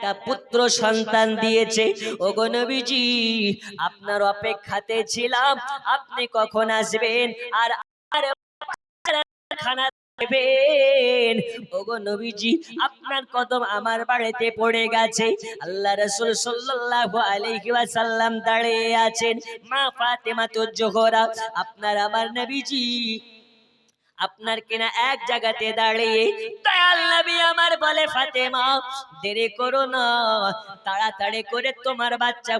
একটা পুত্র সন্তান দিয়েছে। ওগো নবীজি আপনার অপেক্ষাতে ছিলাম, আপনি কখন আসবেন আর খানা দেবেন। ওগো নবীজি আপনার কদম আমার বাড়িতে পড়ে গেছে। আল্লাহ রাসূল সাল্লাল্লাহু আলাইহি ওয়াসাল্লাম দাঁড়িয়ে আছেন, মা ফাতেমা তো জোহরা আপনার আমার নবীজি আপনার কিনা এক জায়গাতে দাঁড়িয়ে দয়াল নবী আমার বলে, ফাতেমা দেরি করো না, তাড়াতাড়ি করে তোমার বাচ্চা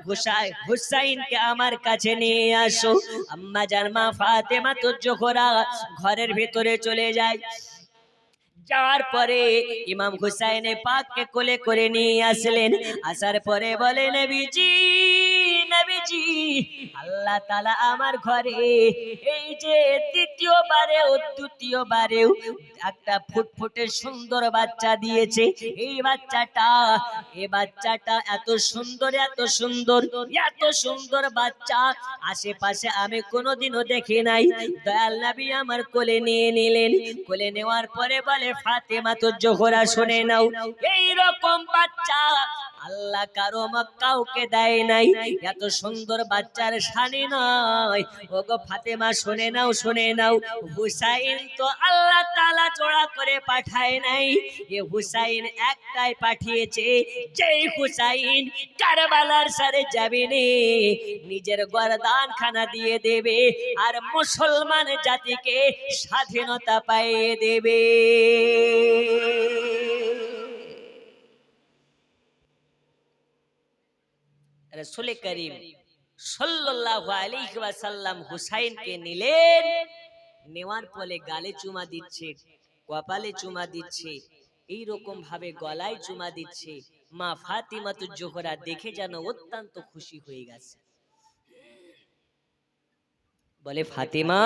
হুসাইনকে আমার কাছে নিয়ে আসো। আম্মা জান মা ফাতেমা তো জোহরা ঘরের ভিতরে চলে যায়। যাওয়ার পরে ইমাম হুসাইনে পাককে কোলে করে নিয়ে আসলেন। আসার পরে বলে, নবীজি নবীজি আল্লাহ তাআলা আমার ঘরে এই যে দ্বিতীয়বারেও একটা ফুটফুটে সুন্দর বাচ্চা দিয়েছে। এই বাচ্চাটা এত সুন্দর বাচ্চা আশেপাশে আমি কোনোদিনও দেখি নাই। দয়াল নবী আমার কোলে নিয়ে নিলেন। কোলে নেওয়ার পরে বলে, ফাতেমা তো জোহরা শুনে নাও, এই রকম বাচ্চা আল্লাহ কাউকে দেয় নাই, এত সুন্দর বাচ্চার শানি নয়। ওগো ফাতেমা শুনে নাও, হুসাইন তো আল্লাহ তাআলা জোড়া করে পাঠায় নাই, এ হুসাইন একটাই পাঠিয়েছে, যেই হুসাইন কারবালার সারে যাবে নে, নিজের গর্দান খানা দিয়ে দেবে আর মুসলমান জাতিকে স্বাধীনতা পাইয়ে দেবে। রাসূল করিম সাল্লাল্লাহু আলাইহি ওয়াসাল্লাম হুসাইনকে নিলেন। নেওয়ার পরে গালে চুমা দিচ্ছে, কপালে চুমা দিচ্ছে, এই রকম ভাবে গলায় চুমা দিচ্ছে। মা ফাতিমা তো জোহরা দেখে যেন অত্যন্ত খুশি হয়ে গেছে। বলে, ফাতিমা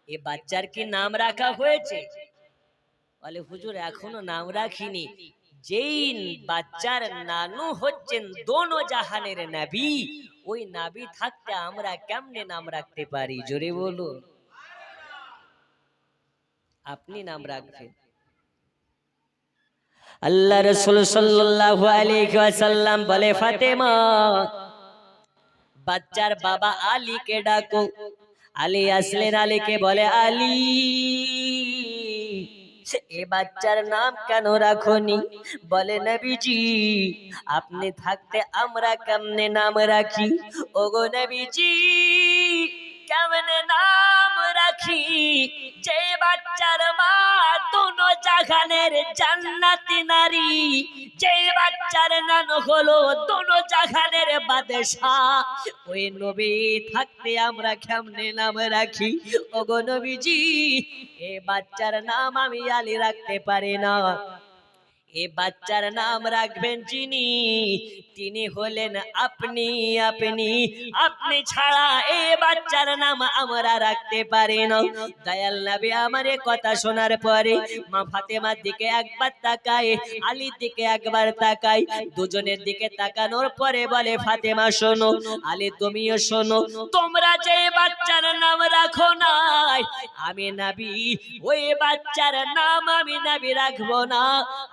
এ বাচ্চার কি নাম রাখা হয়েছে? বলে, হুজুর এখনো নাম রাখিনি। যেই বাচ্চার নানু হচ্ছেন দোনো জাহানের নবী, ওই নবী থাকতে আমরা কেমনে নাম রাখতে পারি? জোরে বলো। আপনি নাম রাখবেন। আল্লাহ রাসূল সাল্লাল্লাহু আলাইহি ওয়াসাল্লাম বলে, ফাতেমা বাচ্চার বাবা আলীকে ডাকো। আলী আসলেন। আলীকে বলে, আলী এ বাচ্চার নাম কেন রাখনি? বলে, নবীজি আপনি থাকতে আমরা কেমনে নাম রাখি? ওগো নবীজি কেমনে নাম রাখি? যে বাচ্চার মা দোনো জাহানের জান্নাতি নারী, যে বাচ্চার নাম হলো দোনো জাহানের বাদশাহ, ওই নবী থাকতে আমরা কেমনে নাম রাখি? ওগো নবীজি এ বাচ্চার নাম আমি আলী রাখতে পারি না। এ বাচ্চার নাম রাখবেন যিনি, তিনি হলেন আপনি। আপনি ছাড়া এ বাচ্চার নাম আমরা রাখতে পারি না। দয়াল নবী আমার কথা শোনার পরে মা ফাতেমার দিকে একবার তাকায়, আলীর দিকে একবার তাকায়। দুজনের দিকে তাকানোর পরে বলে, ফাতেমা শোনো, আলী তুমিও শোনো, তোমরা যে বাচ্চার নাম রাখো নাই আমি নবী, ওই বাচ্চার নাম আমি নবী রাখবো না,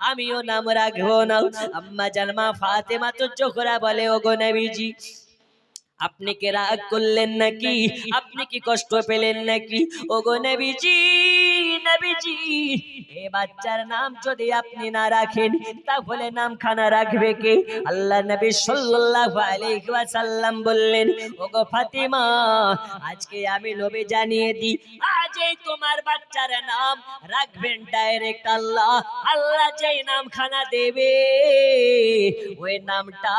আমিও নাম রাখবো না। আম্মা জান মা ফাতেমা তো জোহরা বলে, ওগো নবীজি আপনি কি রাগ করলেন নাকি? আপনি কি কষ্ট পেলেন নাকি? ওগো নবীজি এ বাচ্চার নাম যদি আপনি না রাখেন তাহলে নাম খানা রাখবে কে? আল্লাহ নবী সাল্লাল্লাহু আলাইহি ওয়াসাল্লাম বললেন, ওগো ফাতিমা আজকে আমি নবী জানিয়ে দিই, আজই তোমার বাচ্চার নাম রাখবেন ডাইরেক্ট আল্লাহ। আল্লাহ যেই নাম খানা দেবে ওই নামটা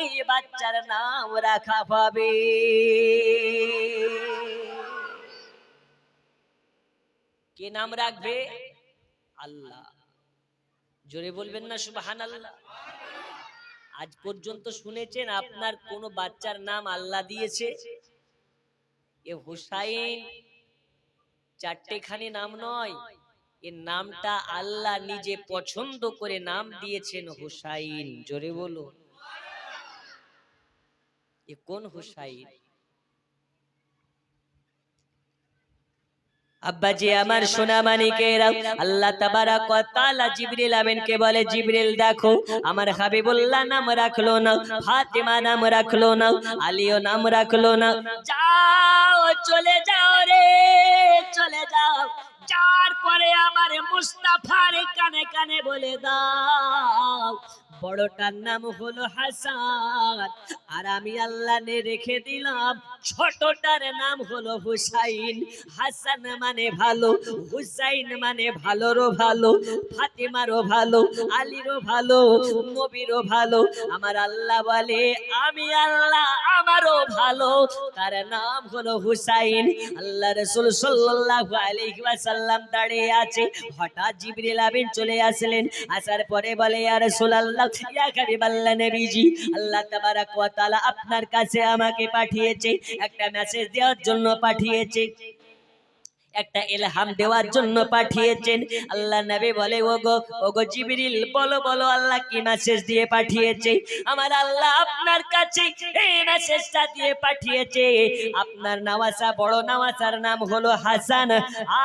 এই বাচ্চার নাম রাখা পাবে। কে নাম রাখবে? আল্লাহ। জোরে বলবেন না সুবহানাল্লাহ। আজ পর্যন্ত শুনেছেন আপনার কোন বাচ্চার নাম আল্লাহ দিয়েছে? এ হুসাইন চারটেখানি নাম নয়, এর নামটা আল্লাহ নিজে পছন্দ করে নাম দিয়েছেন হুসাইন। জোরে বলো। এ কোন হুসাইন? আব্বাজি আমার সোনা মানিকেরা, আল্লাহ তাবারাক ওয়া তাআলা জিবরিল আমিনকে বলে, জিবরিল দেখো আমার হাবিবুল্লাহ নাম রাখলো না, ফাতেমা নাম রাখলো না, আলীও নাম রাখলো না, যাও চলে যাও রে, চলে যাও, যার পরে আমার মুস্তাফার কানে কানে বলে দাও বড়টার নাম হলো হাসান, আর আমি আল্লাহ নে রেখে দিলাম ছোটটার নাম হলো হুসাইন। হাসান মানে ভালো, হুসাইন মানে ভালোরও ভালো, ফাতেমারও ভালো, আলীরও ভালো, নবীরও ভালো। আমার আল্লাহ বলে আমি আল্লাহ আমারও ভালো, তার নাম হলো হুসাইন। আল্লাহ রাসূল সাল্লাল্লাহু আলাইহি ওয়াসাল্লাম দাঁড়িয়ে আছে, হঠাৎ জিবরিল আমিন চলে আসলেন। আসার পরে বলে ইয়া রাসূলুল্লাহ, ইয়া হাবিবাল্লাহ নবীজি, আল্লাহ তাবারাক ওয়া তাআলা আপনার কাছে আমাকে পাঠিয়েছে, একটা মেসেজ দেওয়ার জন্য পাঠিয়েছে, একটা ইলহাম দেওয়ার জন্য পাঠিয়েছেন। আল্লাহ নবী বলে ওগো ওগো জিবরিল, বলো বলো আল্লাহ কি মেসেজ দিয়ে পাঠিয়েছে? আমার আল্লাহ আপনার কাছে এই মেসেজটা দিয়ে পাঠিয়েছে, আপনার নওয়াসা বড় নওয়াসার নাম হলো হাসান,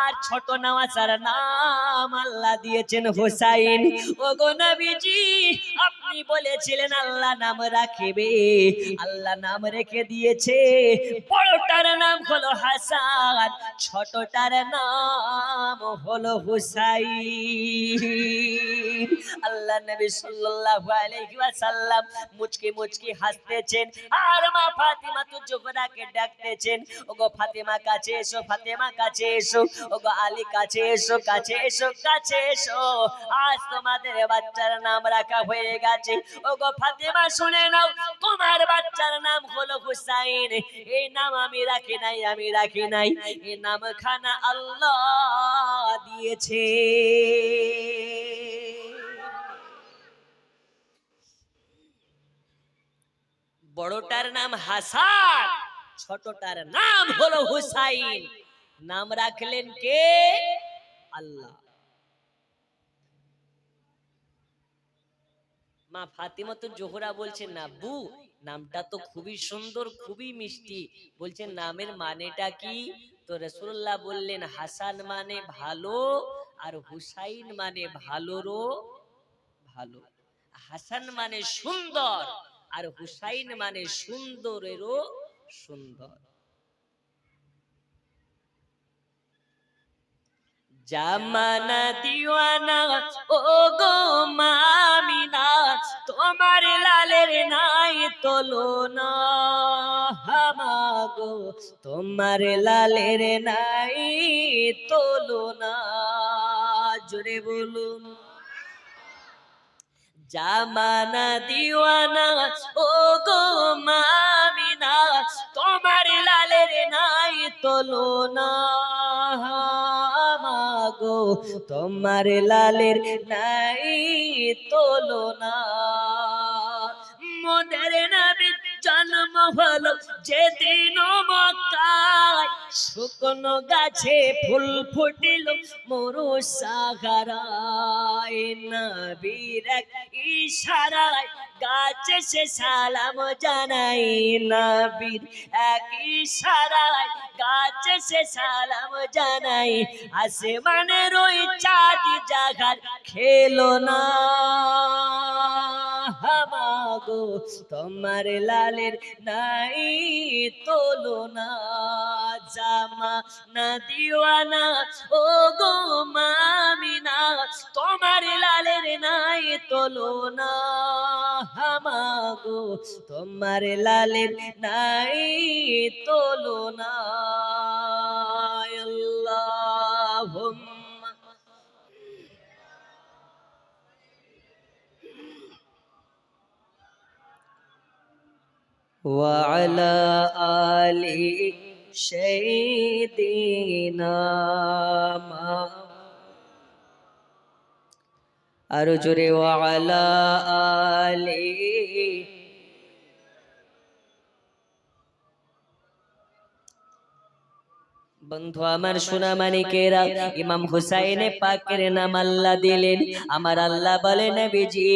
আর ছোট নওয়াসার নাম আল্লাহ দিয়েছেন হোসাইন। ওগো নবীজি, আপনি বলেছিলেন আল্লাহ নাম রাখবে, আল্লাহ নাম রেখে দিয়েছে, বড়টার নাম হলো হাসান, ছোটটার নাম হলো হুসাইন। আল্লাহ নবী সাল্লাল্লাহু আলাইহি ওয়াসাল্লাম মুচকি মুচকি হাসতেছেন, আর মা ফাতিমা তো জোহরাকে ডাকতেছেন, ওগো ফাতিমা কাছে এসো, ফাতিমা কাছে এসো, ওগো আলী কাছে এসো, কাছে এসো, কাছে এসো, আজ তোমাদের বাচ্চার নাম রাখা হয়ে গেছে। ওগো ফাতিমা শুনে নাও, তোমার বাচ্চার নাম হলো হুসাইন। এই নাম আমি রাখি নাই, আমি রাখি নাই, এই নাম খানা আল্লাহ দিয়েছে। বড়টার নাম হাসান, ছোটটার নাম হলো হুসাইন। নাম রাখলেন কে? আল্লাহ। মা ফাতিমা তো জোহরা বলছেন না বু, নামটা তো খুবই সুন্দর, খুবই মিষ্টি, বলছেন নামের মানেটা কি? তো রাসূলুল্লাহ বললেন হাসান মানে ভালো, আর হুসাইন মানে ভালোরও ভালো। হাসান মানে সুন্দর, আর হুসাইন মানে সুন্দরেরও সুন্দর। জামানা দিওয়ানা ও গো মামিনা, তোমার লালের নাই তুলনা, হামাগো তোমার লালের নাই তুলনা, জোরে বলুন। জামানা দিওয়ানা ও গো মামিনা, তোমার লালের নাই তুলনা, মাগো তোমার লালের নাই তুলনা। মোদের নবীর জন্ম হলো যেদিন মক্কায়, শুকনো গাছে ফুল ফুটিল মরু সাহারায়, নবীর এক ইশারায় গাছে সে সালাম জানাই, নবীর এক ইশারায় গাছে সে সালাম জানাই, আসমানের ওই চাঁদ জাগার খেলো না, হামাগো তোমার লালের নাই তুলনা। জামা না দিওয়ানা ও গো মামিনা, তোমার লালের নাই তুলনা, হামাগো তোমার লালের নাই তুলনা। আল্লাহুম্মা ওয়া আলা আলি সাইয়্যিদিনা, আরো জোরে ওয়া আলা আলি। বন্ধু আমার সোনা মানিকেরা, ইমাম হুসাইনে পাকের নাম আল্লাহ দিলেন। আমার আল্লাহ বলে নবীজি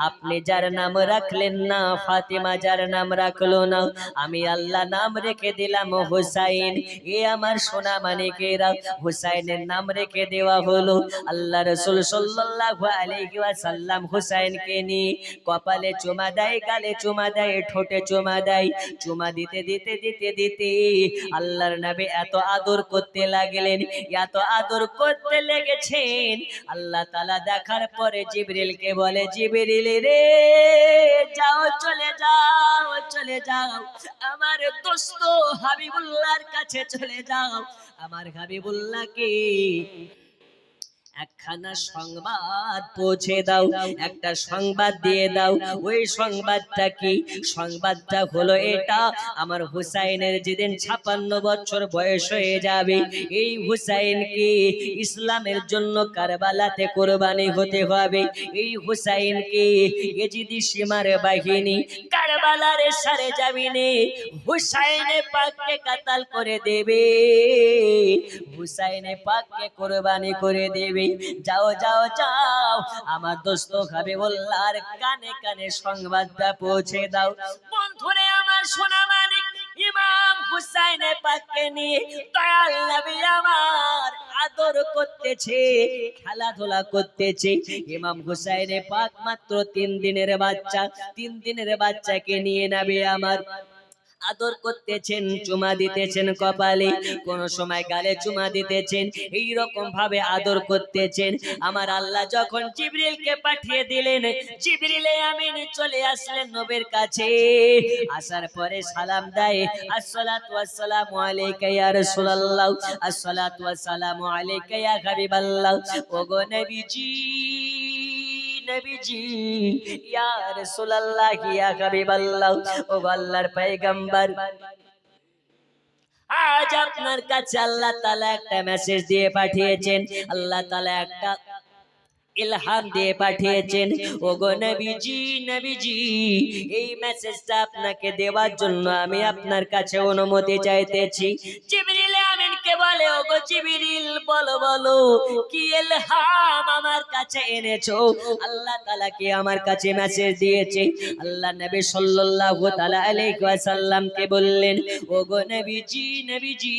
আপনি যার নাম রাখলেন না, ফাতেমা যার নাম রাখলো না, আমি আল্লাহ নাম রেখে দিলাম হুসাইন। এ আমার সোনা মানিকেরা, হুসাইনের নাম রেখে দেওয়া হলো। আল্লাহ রাসূল সাল্লাল্লাহু আলাইহি ওয়াসাল্লাম হুসাইনকে নিয়ে কপালে চুমা দেয়, গালে চুমা দেয়, ঠোঁটে চুমা দেয়। চুমা দিতে দিতে দিতে দিতে আল্লাহর নবী এত আদর করতে লাগলেন, এত আদর করতে লেগেছেন। আল্লাহ তাআলা দেখার পরে জিবরিলকে বলে, জিবরিল রে যাও, চলে যাও, চলে যাও, আমার দোস্ত হাবিবুল্লাহর কাছে চলে যাও। আমার হাবিবুল্লাহকে একখানা সংবাদ পৌঁছে দাও, একটা সংবাদ দিয়ে দাও। ওই সংবাদটা কি? সংবাদটা হলো এটা, আমার হুসাইনের যেদিন 56 বছর বয়স হয়ে যাবে, এই হুসাইনকে ইসলামের জন্য কারবালাতে কোরবানি হতে হবে। এই হুসাইনকে ইজিদি সীমার বাহিনী কারবালার সারে জমিনে হুসাইনে পাককে কাতাল করে দেবে, হুসাইনে পাককে কোরবানি করে দেবে। যাও যাও যাও, আমার দোস্ত হাবিবুল্লাহর কানে কানে সংবাদটা পৌঁছে দাও। বন্ধুরে আমার সোনা মানিক, ইমাম হুসাইনে পাককে নিয়ে দয়াল নবী আমার আদর করতেছে, খেলাধুলা করতেছে। ইমাম হুসাইনে পাক মাত্র 3 দিনের বাচ্চা, 3 দিনের বাচ্চাকে নিয়ে নবী আমার আদর করতেছেন, চুমা দিতেছেন কপালে, কোন সময় গালে চুমা দিতেছেন, এই রকম ভাবে আদর করতেছেন। আমার আল্লাহ যখন জিবরিলকে পাঠিয়ে দিলেন, জিবরিলে আমিন চলে আসলেন নবীর কাছে। আসার পরে সালাম দেয়, আসসালাতু ওয়াসসালামু আলাইকা ইয়া রাসূলুল্লাহ, আসসালাতু ওয়াসসালামু আলাইকা ইয়া হাবিবাল্লাহ। ওগো নবীজি, নবীজি, ইয়া রাসূলুল্লাহ, ইয়া হাবিবাল্লাহ, ও আল্লাহর পয়গম্বর, আজ আপনার কাছে আল্লাহ তাআলা একটা মেসেজ দিয়ে পাঠিয়েছেন। আল্লাহ তাআলা একটা ইলহাম দিয়ে পাঠিয়েছেন। ওগো নবীজি, নবীজি, এই মেসেজটা আপনাকে দেওয়ার জন্য আমি আপনার কাছে অনুমতি চাইতেছি। জিবরিল আমিনকে বলে, ওগো জিবরিল, বলো বলো কি ইলহাম আমার কাছে এনেছো? আল্লাহ তাআলা কি আমার কাছে মেসেজ দিয়েছে? আল্লাহ নবী সাল্লাল্লাহু তাআলা আলাইহি ওয়াসাল্লামকে বললেন, ওগো নবীজি, নবীজি,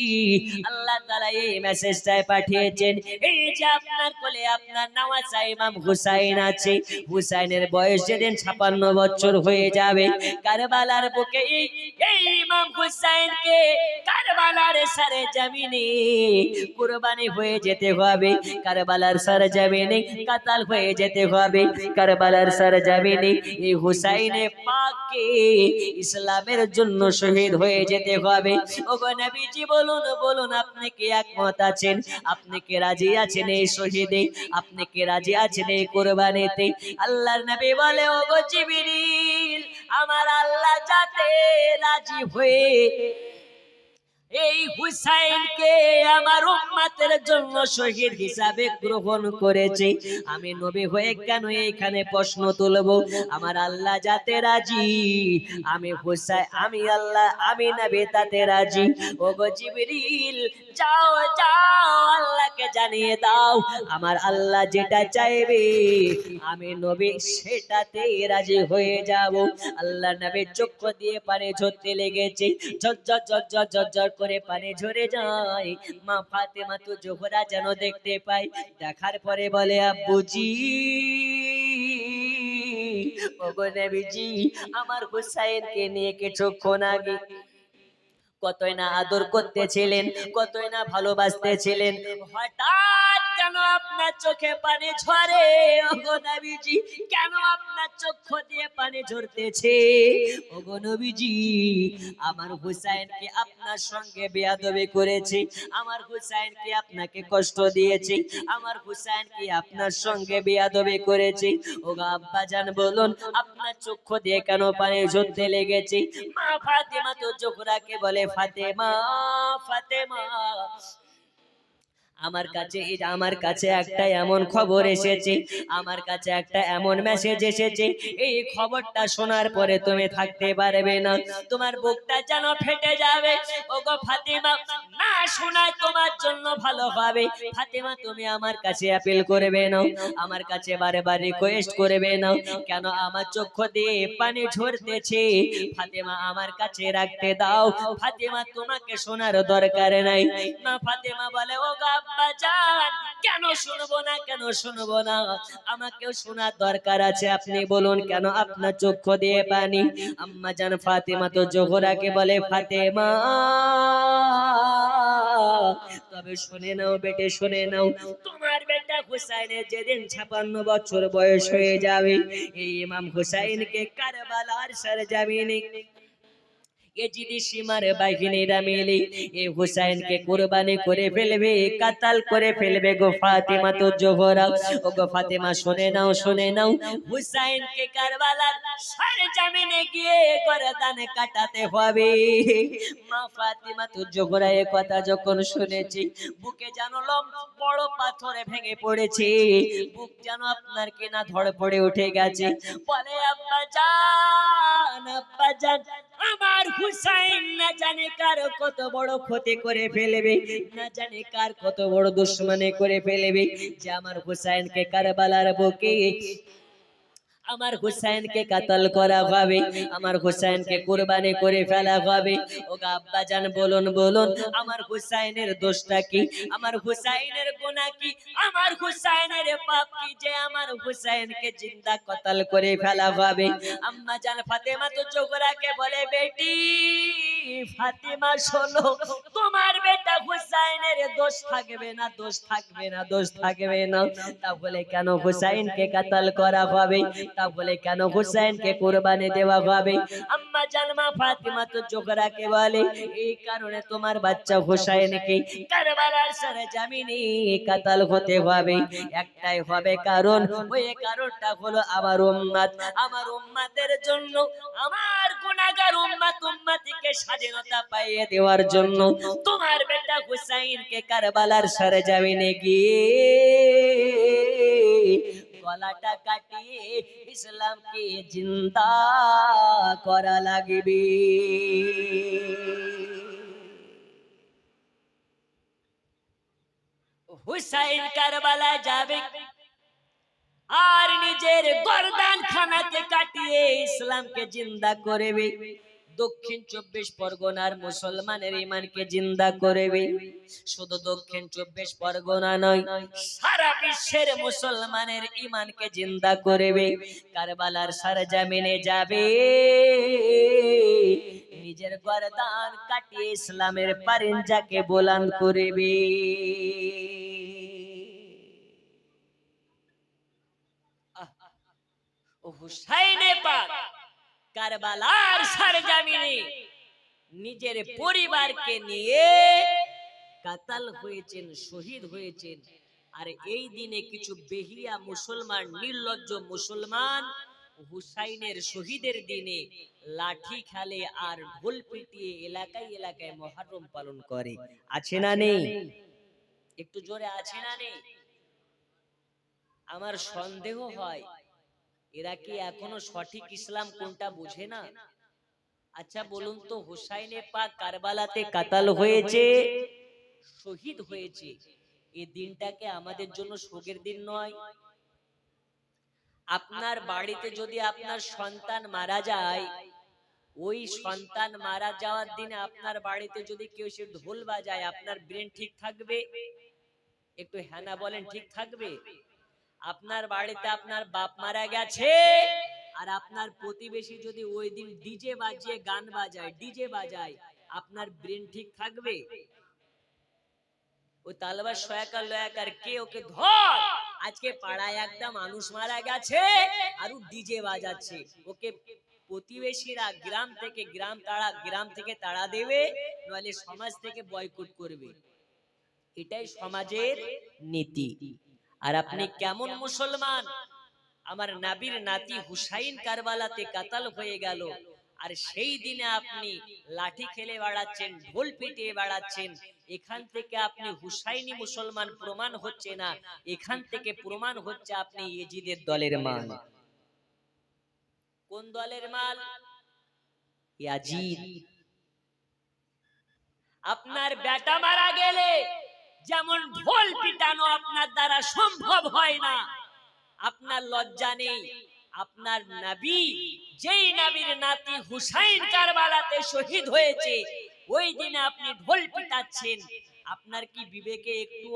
আল্লাহ তাআলা এই মেসেজটা পাঠিয়েছেন। এই যে আপনার কোলে আপনার নওয়াজা ইমাম হুসাইন আছে, হুসাইনের বয়স যেদিন 56 বছর হয়ে যাবে, কারবালার বুকে এই ইমাম হুসাইনকে কারবালার সারে জমিনে কুরবানি হয়ে যেতে হবে, কারবালার সারে জমিনে কাতাল হয়ে যেতে হবে, কারবালার সারে জমিনে এই হুসাইনে পাককে ইসলামের জন্য শহীদ হয়ে যেতে হবে। ওগো নবীজি বলুন, বলুন আপনি কি একমত আছেন? আপনি কি রাজি আছেন এই শহীদে? আপনি কি রাজি আছেন এই কুরবানিতে? আল্লাহর নবী বলে, ওগো জিবরিল, আমার আল্লাহ যাতে রাজি হয়ে এই হুসাইনকে আমার উম্মতের জন্য শহীদ হিসাবে গ্রহণ করেছে, আমি নবী হয়ে কেন এইখানে প্রশ্ন তুলব? আমার আল্লাহ যাতে রাজি, আমি হুসাইন, আমি আল্লাহ, আমি নবী তাতে রাজি। ওগো জিবরিল, যাও যাও, আল্লাহকে জানিয়ে দাও আমার আল্লাহ যেটা চাইবে আমি নবী সেটাতে রাজি হয়ে যাব। আল্লাহ নবী চক্ষু দিয়ে পানি ঝরতে লেগেছে, ঝরঝর ঝরঝর ঝরঝর করে পানি ঝরে যায়। মা ফাতেমা তো জোহরা যেন দেখতে পায়, দেখার পরে বলে, আব্বুজি, ওগো নবীজি, আমার হুসাইনকে নিয়ে কিছুক্ষণ আগে কতই না আদর করতেছিলেন, কতই না ভালোবাসতেছিলেন, হঠাৎ কেন আপনার চোখে পানি ঝরে? ওগো নবীজি, কেন আপনার চক্ষু দিয়ে পানি ঝরতেছে? ওগো নবীজি, আমার হুসাইনকে আপনার সঙ্গে বেয়াদবি করেছে, আমার হুসাইনকে আপনাকে কষ্ট দিয়েছে, আমার হুসাইনকে আপনার সঙ্গে বেয়াদবি করেছে। ওগো আব্বাজান বলুন, আপনার চক্ষু দিয়ে কেন পানি ঝরতে লেগেছে? মা ফাতেমা তো জোহরাকে বলে, ফাতেমা, ফাতেমা, আমার কাছে একটা এমন খবর এসেছে, আমার কাছে একটা এমন মেসেজ এসেছে, এই খবরটা শোনার পরে তুমি থাকতে পারবে না, তোমার বুকটা যেন ফেটে যাবে। ওগো ফাতেমা, না শোনায় তোমার জন্য ভালো হবে। ফাতেমা, তুমি আমার কাছে অ্যাপিল করবে না, আমার কাছে বারবার রিকোয়েস্ট করবে না, কেন আমার চক্ষু দিয়ে পানি ঝরতেছে। ফাতেমা, আমার কাছে রাখতে দাও। ফাতেমা, তোমাকে শোনার দরকার নাই। মা ফাতেমা বলে, ও আব্বা জান, কেন শুনবো না, কেন শুনবো না, আমাকেও শোনার দরকার আছে, আপনি বলুন কেন আপনার চক্ষু দিয়ে পানি। আম্মা জান ফাতেমা তো জোহরাকে বলে, ফাতেমা তবে শুনে নাও বেটে, শুনে নাও, তোমার বেটা হুসাইনের যেদিন 56 বছর বয়স হয়ে যাবে, এই ইমাম হুসাইনকে কারবালার সরজমিনে এজিদি সীমার বাহিনীরা মিলে এই হুসাইনকে কুরবানি করে ফেলবে, কাতাল করে ফেলবে গো ফাতেমা তো জোহরা। ও গো ফাতেমা, শুনে নাও, শুনে নাও, হুসাইনকে কারবালার সরজমিনে গিয়ে গর্দান কাটাতে হবে। মা ফাতেমা তো জোহরা এই কথা যখন শুনেছি, বুকে যেন বড় পাথরে ভেঙে পড়েছে, বুক যেন আপনার কিনা ধড় পড়ে উঠে গেছে। বলে, আব্বা জান, আব্বা জান, আমার হুসাইন না জানে কার কত বড় ক্ষতি করে ফেলবে, না জানে কার কত বড় দুশমনি করে ফেলবে, যে আমার হুসাইনকে কারবালার বুকে আমার হুসাইনকে কাতল করা হবে, আমার হুসাইনকে কুরবানি করে ফেলা হবে। ও আব্বা জান, বলুন বলুন, আমার হুসাইনের দোষটা কি, আমার হুসাইনের গুনাহ কি, আমার হুসাইনের পাপ কি, যে আমার হুসাইনকে জিন্দা কতল করে ফেলা হবে। আম্মা জান ফাতেমা তো জোহরাকে বলে, বেটি ফাতেমা শোনো, তোমার বেটা হুসাইনের দোষ থাকবে না, দোষ থাকবে না, দোষ থাকবে না। তাহলে কেন হুসাইনকে কাতল করা হবে, তাহলে কেন হুসাইনকে কুরবানি দেওয়া হবে? আম্মা জান মা ফাতেমা তো জোহরাকে বলে, এই কারণে তোমার বাচ্চা হুসাইনকে কারবালার সরজমিনে কাতল হতে হবে। একটাই হবে কারণ, ওই কারণটা হলো আমার উম্মত, আমার উম্মতের জন্য, আমার গুনাহগার উম্মতিকে স্বাধীনতা পাইয়ে দেওয়ার জন্য তোমার বেটা হুসাইনকে কারবালার সরজমিনে গিয়ে গলাটা কাটিয়ে ইসলামকে জিন্দা করা লাগবে। হুসাইন কারবালায় যাবে আর নিজের গর্দান খানাকে কাটিয়ে ইসলামকে জিন্দা করবে। দক্ষিণ 24 পরগনার মুসলমানের ঈমানকে জিন্দা করবে। শুধু দক্ষিণ 24 পরগনা নয়, সারা বিশ্বের মুসলমানের ঈমানকে জিন্দা করবে। কারবালার সরজমিনে যাবে, নিজের গর্দান কাটিয়ে ইসলামের পারিঞ্জাকে বুলন্দ করবে। হুসাইনে পাক কারবালার সরজমিনে নিজের পরিবারকে নিয়ে কাতাল হয়েছেন, শহীদ হয়েছেন। আর এই দিনে কিছু বেহিয়া মুসলমান, নির্লজ্জ মুসলমান হুসাইনের শহীদের দিনে লাঠি খেলে আর ঢোল পিটিয়ে এলাকায় এলাকায় মুহররম পালন করে। আছে না নেই? একটু জোরে আছে না নেই? আমার সন্দেহ হয় এরা কি এখনো সঠিক ইসলাম কোনটা বোঝে না? আচ্ছা বলুন তো, হুসাইনে পাক কারবালাতে কাতাল হয়েছে, শহীদ হয়েছে, এই দিনটাকে আমাদের জন্য শোকের দিন নয়? আপনার বাড়িতে যদি আপনার সন্তান মারা যায়, ওই সন্তান মারা যাওয়ার দিনে আপনার বাড়িতে যদি কেউ সে ঢোল বাজায়, আপনার ব্রেন ঠিক থাকবে? একটু হ্যাঁ না বলেন, ঠিক থাকবে? আপনার বাড়িতে আপনার বাপ মারা গেছে আর আপনার প্রতিবেশী যদি ওই দিন ডিজে বাজিয়ে গান বাজায়, ডিজে বাজায়, আপনার ব্রেন ঠিক থাকবে? ওই তালবার সয়াকার লয়াকার কে ওকে ধর, আজকে পাড়ায় একটা মানুষ মারা গেছে আর ও ডিজে বাজাচ্ছে, ওকে প্রতিবেশীরা গ্রাম থেকে তাড়া দেবে, নইলে সমাজ থেকে বয়কট করবে। এটাই সমাজের নীতি। আর আপনি কেমন মুসলমান? আমার নবীর নাতি হুসাইন কারবালাতে কাতাল হয়ে গেল, আর সেই দিনে আপনি লাঠি খেলে বেড়াচ্ছেন, ঢোল পিটিয়ে বেড়াচ্ছেন, এখান থেকে আপনি হুসাইনি মুসলমান প্রমাণ হচ্ছে না, এখান থেকে প্রমাণ হচ্ছে আপনি ইয়েজিদের দলের মাল। কোন দলের মাল? ইয়াজিদ। আপনার বেটা মারা গেলে যেমন ঢোল পিটানো আপনার দ্বারা সম্ভব হয় না, আপনার লজ্জা নেই। আপনার নবী, যেই নবীর নাতি হুসাইন কারবালাতে শহীদ হয়েছে, ওই দিনে আপনি ঢোল পিটাচ্ছেন। আপনার কি বিবেকে একটু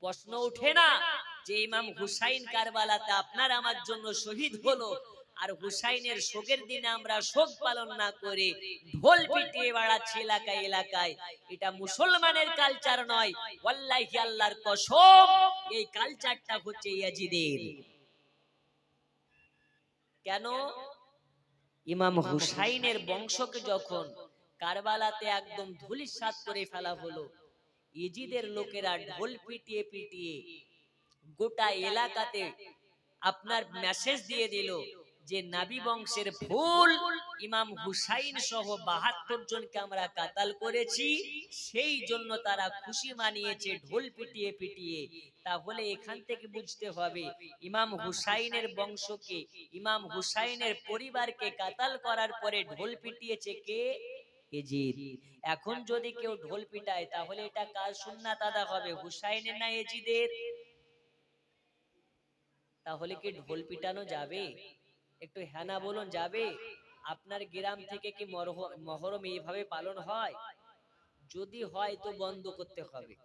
প্রশ্ন ওঠে না যে ইমাম হুসাইন কারবালাতে আপনার আমার জন্য শহীদ হলো, আর হুসাইনের শোকের দিনে আমরা শোক পালন না করে ঢোল পিটিয়ে বেড়াচ্ছি এলাকায় এলাকায়? এটা মুসলমানের কালচার নয়, ওয়াল্লাহি আল্লাহর কসম, এই কালচারটা হচ্ছে ইয়াজিদের। কেন? ইমাম হুসাইনের বংশকে যখন কারবালাতে একদম ধূলিসাৎ করে ফেলা হলো, ইজিদের লোকেরা ঢোল পিটিয়ে পিটিয়ে গোটা এলাকাতে আপনার মেসেজ দিয়ে দিল যে নবী বংশের ফুল ইমাম হুসাইন সহ ৭২ জনকে আমরা কাতাল করেছি, সেই জন্য তারা খুশি মানিয়েছে ঢোল পিটিয়ে পিটিয়ে। তাহলে এখান থেকে বুঝতে হবে ইমাম হুসাইনের বংশকে, ইমাম হুসাইনের পরিবারকে কাতাল করার পরে ঢোল পিটিয়েছে কে? এজিদ। এখন যদি কেউ ঢোল পিটায় তাহলে এটা কার সুন্নাত আদা হবে, হুসাইনের না এজিদের? তাহলে কি ঢোল পিটানো যাবে? একটু হ্যাঁ না বলুন, যাবে? আপনার গ্রাম থেকে কি মহরম এইভাবে পালন হয়? যদি হয় তো বন্ধ করতে হবে,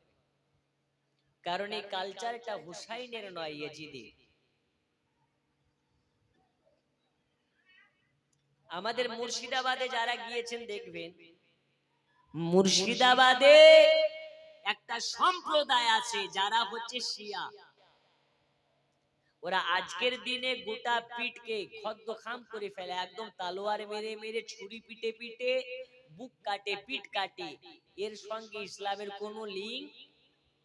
কারণ এই কালচারটা হুসাইনের নয়, ইয়াজিদের। আমাদের মুর্শিদাবাদে যারা গিয়েছেন দেখবেন, মুর্শিদাবাদে একটা সম্প্রদায় আছে যারা হচ্ছে শিয়া। ওরা আজকের দিনে গোটা পিঠকে খদ্দখাম করে ফেলে, একদম তালোয়ার মেরে মেরে, ছুরি পিটে পিটে বুক কাটে, পিঠ কাটে। এর সঙ্গে ইসলামের কোনো লিঙ্ক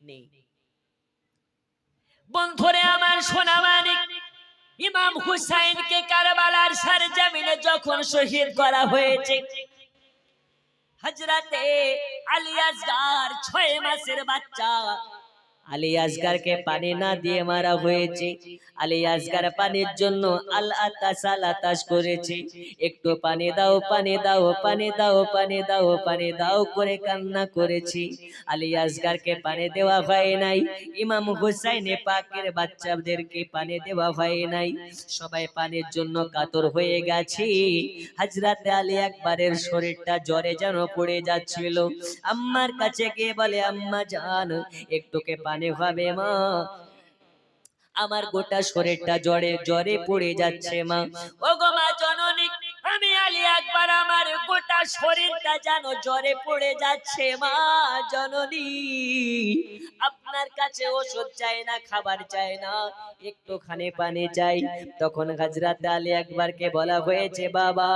নেই। বন্ধুরে আমার, সোনা মানিক, ইমাম হুসাইনকে কারবালার সরজমিনে যখন শহীদ করা হয়েছে, হযরতে আলী আসগার ৬ মাসের বাচ্চা আলী আসগারকে পানি না দিয়ে মারা হয়েছে। আলী আসগার পানির জন্য আল আতাস করেছে, একটু পানি দাও, পানি দাও, পানি দাও, পানি দাও, পানি দাও করে কান্না করেছি। আলী আসগারকে পানি দেওয়া হয় নাই, ইমাম হুসাইন পাকের বাচ্চাদেরকে পানি দেওয়া হয় নাই। সবাই পানির জন্য কাতর হয়ে গেছে। হযরতে আলী একবারের শরীরটা জ্বরে যেন পড়ে যাচ্ছিল। আম্মার কাছে গিয়ে বলে, আম্মা জান, একটুকে পানি হবে মা, আমার গোটা শরীরটা জ্বরে জ্বরে পড়ে যাচ্ছে মা। ও গো মা জননী, আমি আলী আকবার, আমার গোটা শরীরটা যেন জ্বরে পড়ে যাচ্ছে মা জননী, আপনার কাছে ওষুধ চাই না, খাবার চাই না, একটুখানি পানি চাই। তখন হযরত আলী আকবরকে বলা হয়েছে, বাবা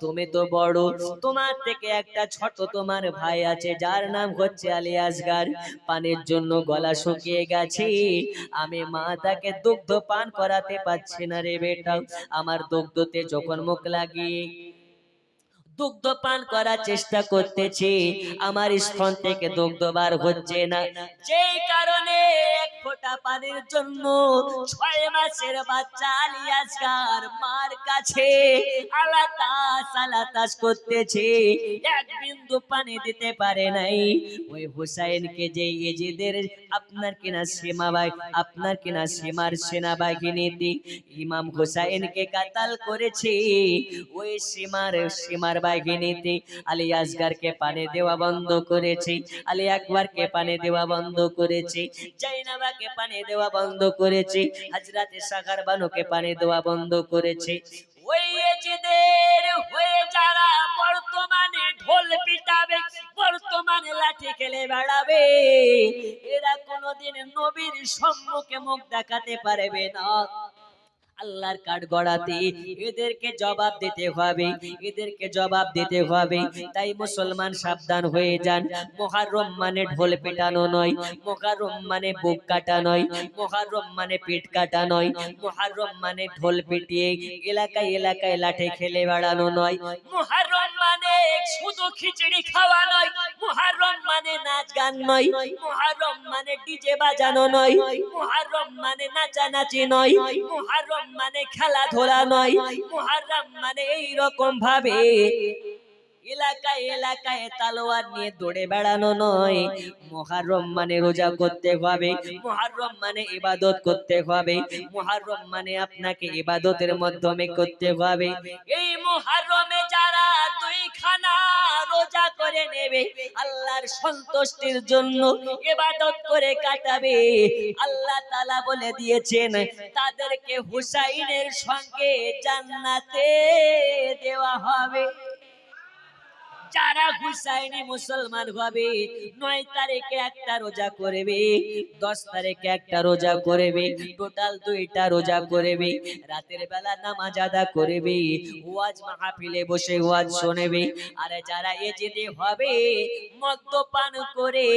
তুমি তো বড়, তোমার থেকে একটা ছোট তোমার ভাই আছে যার নাম হচ্ছে আলী আসগার, পানির জন্য গলা শুকিয়ে গেছে, আমি মা তাকে দুগ্ধ পান করাতে পারছি না রে বেটা। আমার দুগ্ধতে যখন মুখ লাগিয়ে দুগ্ধ পান করার চেষ্টা করতেছি, আমার স্তন থেকে দুগ্ধ বার হচ্ছে না, যেই কারণে এক ফোঁটা পানির জন্য ৬ মাসের বাচ্চা আলী আসগার মার কাছে আলাতাস করতেছে, এক বিন্দু পানি দিতে পারে নাই। ওই হুসাইনকে যে ইয়েজিদের আপনার কিনা সীমার সেনাবাহিনীতে ইমাম হুসাইনকে কাতাল করেছে, ওই সীমার বাহিনীতে আলী আসগারকে পানি দেওয়া বন্ধ করেছে, আলী আকবরকে পানি দেওয়া বন্ধ করেছে, জাইনাবাকে পানি দেওয়া বন্ধ করেছে, হযরতে সাগর বানুকে পানি দেওয়া বন্ধ করেছে। ওই ইয়েজিদের হয়ে যারা বর্তমানে ঢোল পিটাবে, বর্তমানে লাঠি খেলে বেড়াবে, এরা কোনোদিন নবীর সম্মুখে মুখ দেখাতে পারবে না। আল্লাহর কাঠ গড়াতে এদেরকে জবাব দিতে হবে, এদেরকে জবাব দিতে হবে। তাই মুসলমান সাবধান হয়ে যান। মুহররম মানে ঢোল পেটানো নয়, মুহররম মানে বুক কাটা নয়, মুহররম মানে পেট কাটা নয়, মুহররম মানে ঢোল পিটিয়ে এলাকায় এলাকায় লাঠি খেলে বেড়ানো নয়। মুহররম মানে শুধু খিচুড়ি খাওয়া নয়, মুহররম মানে নাচ গান নয়, মুহররম মানে ডিজে বাজানো নয়, মুহররম মানে নাচানাচি নয়, মুহররম মানে খেলাধুলা নয়, মুহররম মানে এই রকম ভাবে এলাকায় এলাকায় তালোয়ার নিয়ে দৌড়ে বেড়ানো নয়। মুহররম মানে রোজা করতে হবে, মুহররম মানে ইবাদত করতে হবে, মুহররম মানে আপনাকে ইবাদতের মাধ্যমে করতে হবে। এই মুহররমে যারা দুইখানা রোজা করে নেবে, আল্লাহর সন্তুষ্টির জন্য ইবাদত করে কাটাবে, আল্লাহ তাআলা বলে দিয়েছেন তাদেরকে হুসাইনের সঙ্গে জান্নাতে দেওয়া হবে। যারা হুসাইনি মুসলমান হবে 9 তারিখে একটা রোজা করবে, 10 তারিখে একটা রোজা করবে, টোটাল 2টা রোজা করবে, রাতের বেলা নামাজ আদা করবে, ওয়াজ মাহফিলে বসে ওয়াজ শুনবে। আর যারা এজিদি হবে মদ্যপান করে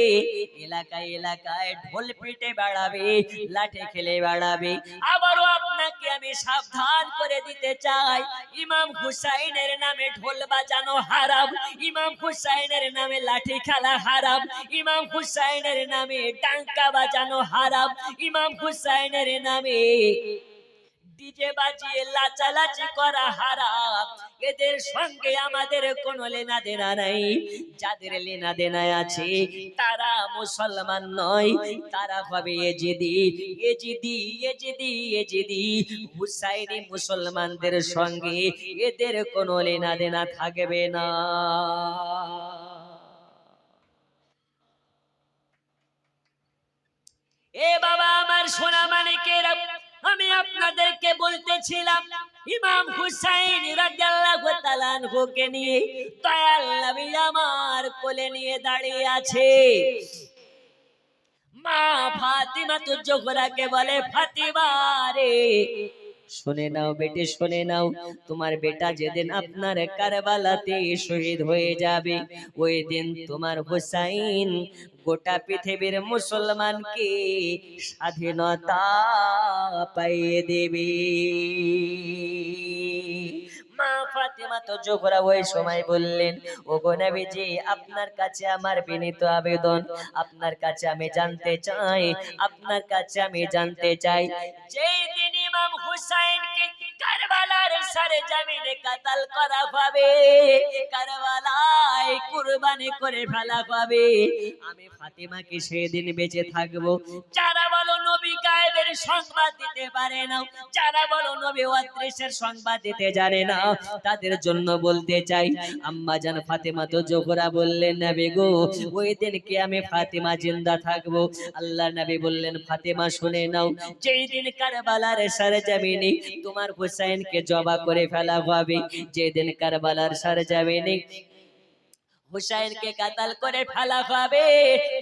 এলাকায় এলাকায় ঢোল পিটে বেড়াবে, লাঠি খেলে বেড়াবে। আবারও আপনাকে আমি সাবধান করে দিতে চাই, ইমাম হুসাইনের নামে ঢোল বাজানো হারাম, ইমাম হুসাইনের নামে লাঠি খেলা হারাম, ইমাম হুসাইনের নামে টাঙ্কা বাজানো হারাম, ইমাম হুসাইনের নামে ডিজে বাজিয়ে লাচালাচি করা হারাম। এদের সঙ্গে আমাদের কোনো লেনা দেনা নাই। যাদের লেনা দেনা আছে তারা মুসলমান নয়, তারা হবে এজিদি, এজিদি, এজিদি, এজিদি। হুসাইনি মুসলমানদের সঙ্গে এদের কোনো লেনা দেনা থাকবে না। এ বাবা আমার সোনা মানিকেরা, আমি আপনাদেরকে বলতেছিলাম ইমাম হুসাইন রাদিয়াল্লাহু তাআলা আনহুকে নিয়ে দয়াল নবী আমার কোলে নিয়ে দাঁড়িয়ে আছে। মা ফাতিমা তো জোহরাকে বলে, ফাতিমা রে শুনে নাও বেটে, শুনে নাও, তোমার বেটা যেদিন আপনার কারবালাতে শহীদ হয়ে যাবে, ওই দিন তোমার হুসাইন গোটা পৃথিবীর মুসলমানকে স্বাধীনতা পাইয়ে দেবে। মা ফাতিমা তো জোহরা ওই সময় বললেন, ওগো নবীজি আপনার কাছে আমার বিনীত আবেদন, আপনার কাছে আমি জানতে চাই, আপনার কাছে আমি জানতে চাই, যেই দিন ইমাম হুসাইনকে কারবালার সরজমিনে কাতাল করা হবে, কারবালায় কুরবানি করে ফেলা হবে, আমি ফাতিমাকে সেদিন বেঁচে থাকবো। যারা বলো নবী গায়েবের সংবাদ দিতে পারে না, যারা বলো নবী অদৃশ্যের সংবাদ দিতে জানে না, তাদের জন্য বলতে চাই, আম্মা জান ফাতিমা তো জোহরা বললেন, নবী গো ওই দিন কি আমি ফাতিমা জিন্দা থাকবো? আল্লাহ নবী বললেন, ফাতিমা শুনে নাও, যেই দিন কারবালার সরজমিনে তোমার হুসাইনকে জবা করে ফেলা হবে, যেদিন কারবালার সরজমিনে হুসাইনকে কাতাল করে ফেলা হবে,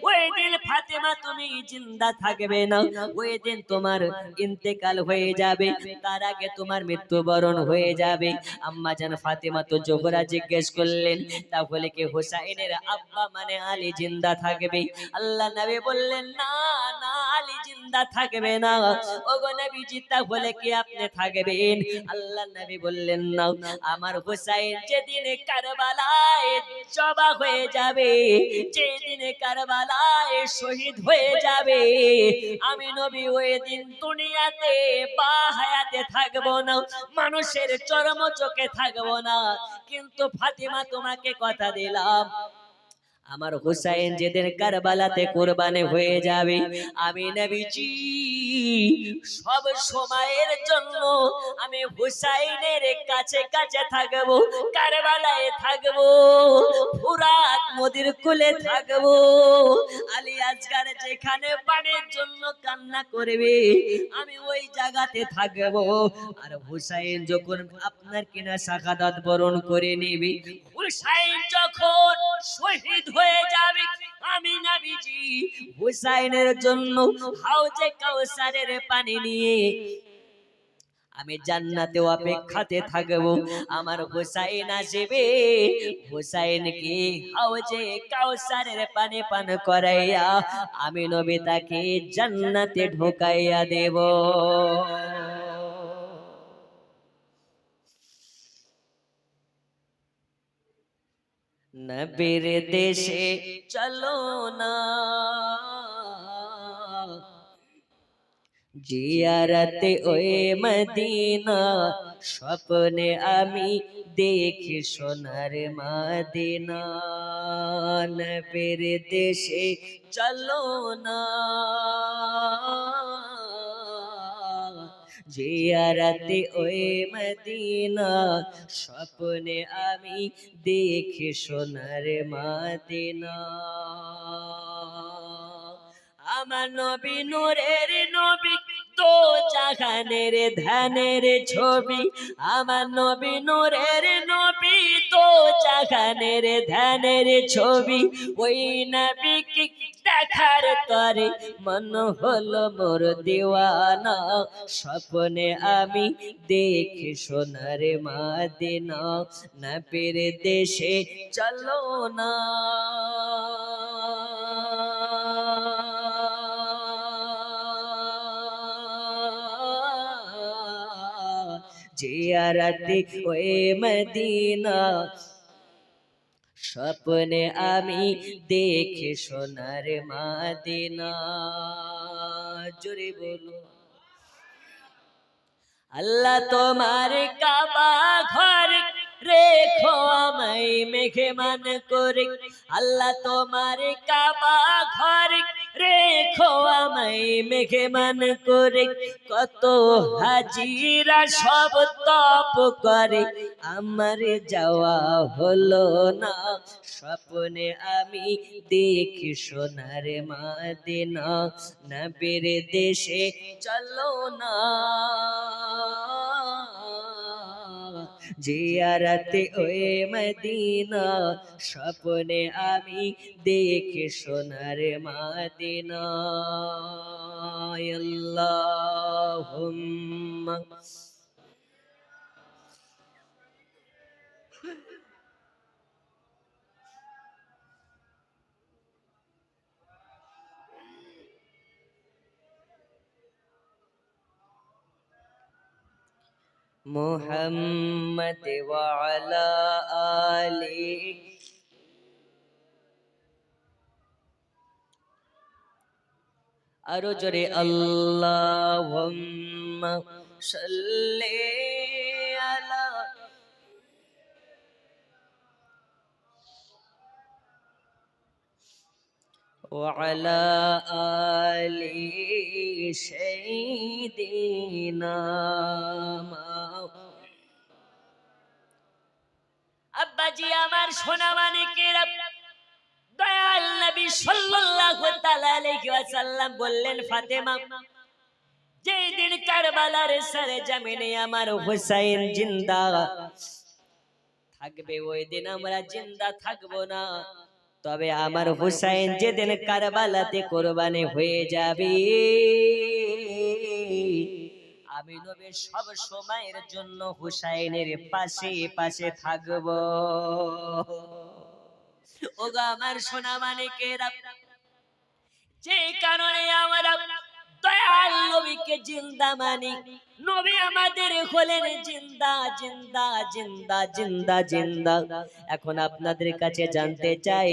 ওই দিন ফাতিমা তুমি জিন্দা থাকবে না, ওই দিন তোমার ইন্তেকাল হয়ে যাবে, তার আগে তোমার মৃত্যুবরণ হয়ে যাবে। আম্মা জান ফাতিমা তো জোহরা জিজ্ঞেস করলেন, তাহলে কি হুসাইনের আব্বা মানে আলী জিন্দা থাকবে? আল্লাহ নবী বললেন, না না, আলী জিন্দা থাকবে না। ওগো নবীজি তাহলে কি আপনি থাকবেন? আল্লাহ নবী বললেন, না, আমার হুসাইন যেদিন কারবালায় জবা হয়ে যাবে, যেদিন কারবালায় শহীদ হয়ে যাবে, আমি নবী ওই দিন দুনিয়াতে বা হায়াতে থাকবো না, মানুষের চরম চোখে থাকবো না। কিন্তু ফাতিমা তোমাকে কথা দিলাম, আমার হুসাইন যেদিন কারবালাতে কুরবানি হয়ে যাবে, আমি নবীজি সব সময়ের জন্য আমি হুসাইনের কাছে কাছে থাকবো, কারবালায় থাকবো, ফুরাত নদীর কোলে থাকবো, আলী আসগার যেখানে পানির জন্য কান্না করবে আমি ওই জায়গাতে থাকবো। আর হুসাইন যখন আপনার কিনা শাহাদাত বরণ করে নেবে, হুসাইন যখন শহীদ হয়ে যাবে, আমি নবীজি হুসাইনের জন্য হাউজে কাউসারের পানি নিয়ে আমি জান্নাতে অপেক্ষাতে থাকবো। আমার হুসাইন আসবে, হুসাইনকে হাউজে কাউসারের পানি পান করাইয়া আমি নবী তাকে জান্নাতে ঢোকাইয়া দেব। নবীর দেশে চলো না, জিয়ারতে ওই মদিনা, স্বপ্নে আমি দেখি সোনার মদিনা। নবীর দেশে চলো না, জিয়ারতে ওই মদিনা, স্বপ্নে আমি দেখি সোনার মদিনা। আমার নবী নূরের নবী, তো জাহানের ধ্যানের ছবি। আমার নবী নূরের নবী, তো জাহানের ধ্যানের ছবি। ওই নবীকে দেখার তরে মন হলো মোর দিওয়ানা, স্বপ্নে আমি দেখি সোনার মদিনা। নবীর দেশে চলো না, জিয়ারতে ওই মদিনা, স্বপ্নে আমি দেখি সোনার মদিনা। জোরে বলো আল্লাহ তোমার কাবা ঘর রেখো আমায় মেহমান করে। আল্লাহ তোমার কাবা ঘর রেখো আমায় মেহমান করে। কত হাজিরা সব তপ করে, আমার যাওয়া হলো না, স্বপ্নে আমি দেখি সোনার মদিনা। নবীর দেশে চলো না, জিয়ারতে ওই মদিনা, স্বপ্নে আমি দেখি সোনার মদিনা। আল্লাহুম্মা মুহাম্মদ ওয়া আলা আলি। আরো জোরে আল্লাহুম্মা সাল্লি আলা ওয়া আলা আলি সাইয়্যিদিনা। আব্বাজি আমার সোনা মানিকেরা, দয়াল নবী সাল্লাল্লাহু তাআলা আলাইহি ওয়াসাল্লাম বললেন, ফাতেমা, যেই দিন কারবালার সরজমিনে আমার হুসাইন জিন্দা থাকবে, ওই দিন আমরা জিন্দা থাকবো না। তবে আমার হুসাইন যেদিন কারবালাতে কুরবানি হয়ে যাবে, আমি নবী সব সময়ের জন্য হুসাইনের পাশে পাশে থাকবো। ওগো আমার সোনা মানিকেরা, যে কারণে আমরা দয়াল নবীকে জিন্দা মানি। নবী আমাদের হলেন জিন্দা জিন্দা জিন্দা জিন্দা জিন্দা। এখন আপনাদের কাছে জানতে চাই,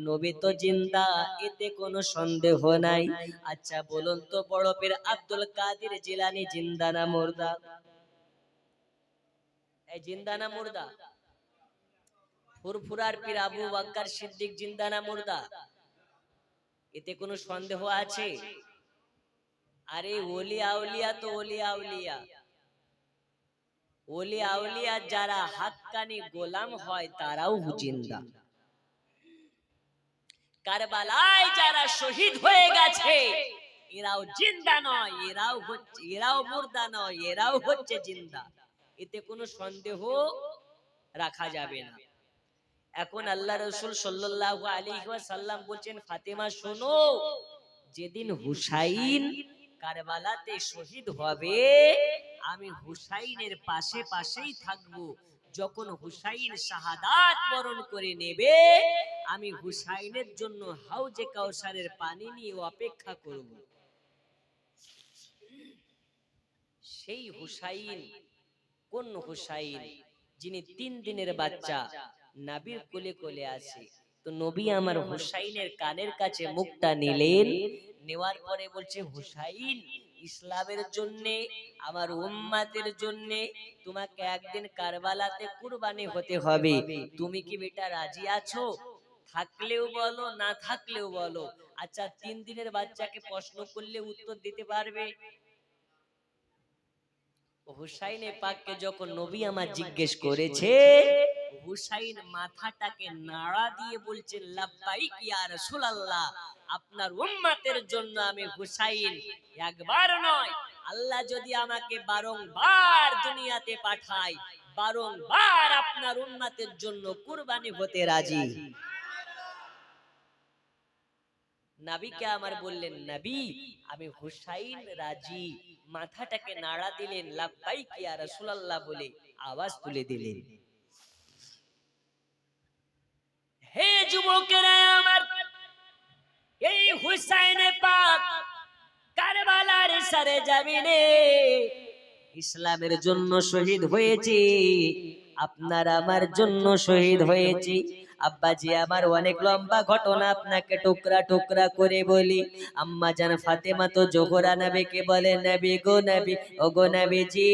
নবী তো জিন্দা, এতে কোনো সন্দেহ নাই। আচ্ছা বলুন তো, বড় পীর আব্দুল কাদের জিলানী জিন্দা না মুর্দা? এই জিন্দা না মুর্দা? ফুরফুরার পীর আবু বকর সিদ্দিক জিন্দা না মুর্দা? এতে কোনো সন্দেহ আছে? আরে ওলি আউলিয়া তো ওলি আউলিয়া, ওলি আউলিয়া যারা হাক্কানি গোলাম হয় তারাও জিন্দা। কারবালায় যারা শহীদ হয়ে গেছে এরাও জিন্দা নয়, এরাও মুর্দা নয়, এরাও হচ্ছে জিন্দা। এতে কোনো সন্দেহ রাখা যাবে না। এখন আল্লাহ রাসূল সাল্লাল্লাহু আলাইহি ওয়াসাল্লাম বলছেন, ফাতেমা শোনো, যেদিন হুসাইন কারবালাতে শহীদ হবে আমি হুসাইনের পাশে পাশেই থাকবো। যখন হুসাইন শাহাদাত বরণ করে নেবে, আমি হুসাইনের জন্য হাউজে কাউসারের পানি নিয়ে অপেক্ষা করব। সেই হুসাইন কোন হুসাইন? যিনি 3 দিনের বাচ্চা, নবীর কোলে কোলে আছে। তো নবী আমার হুসাইনের কানের কাছে মুখটা নিলেন, নেওয়ার পরে বলছে, হুসাইন, ইসলামের জন্য, আমার উম্মতের জন্য তোমাকে একদিন কারবালাতে কুরবানি হতে হবে। তুমি কি বেটা রাজি আছো? থাকলেও বলো, না থাকলেও বলো। আচ্ছা, 3 দিনের বাচ্চাকে প্রশ্ন করলে উত্তর দিতে পারবে? হুসাইনে পাককে যখন নবী আমার জিজ্ঞেস করেছে, হুসাইন মাথাটাকে নাড়া দিয়ে বলছেন, লাব্বাইক ইয়া রাসূলুল্লাহ, আপনার উম্মতের জন্য আমি হুসাইন একবার নয়, আল্লাহ যদি আমাকে বারংবার দুনিয়াতে পাঠায়, বারংবার আপনার উম্মতের জন্য কুরবানি হতে রাজি। নবীকে আমার বললেন, নবী আমি হুসাইন রাজি। মাথাটাকে নাড়া দিলেন, লাব্বাইক ইয়া রাসূলুল্লাহ বলে আওয়াজ তুলে দিলেন। হে যুবকেরা আমার, এই হুসাইন পাক কারবালার সরজমিনে ইসলামের জন্য শহীদ হয়েছে, আপনার আমার জন্য শহীদ হয়েছে। আব্বাজি আমার, অনেক লম্বা ঘটনা, আপনাকে টুকরা টুকরা করে বলি। আম্মা জান ফাতেমা তো জোহরা নবীকে বলে, নবী গো নবী, ও গো নবীজি,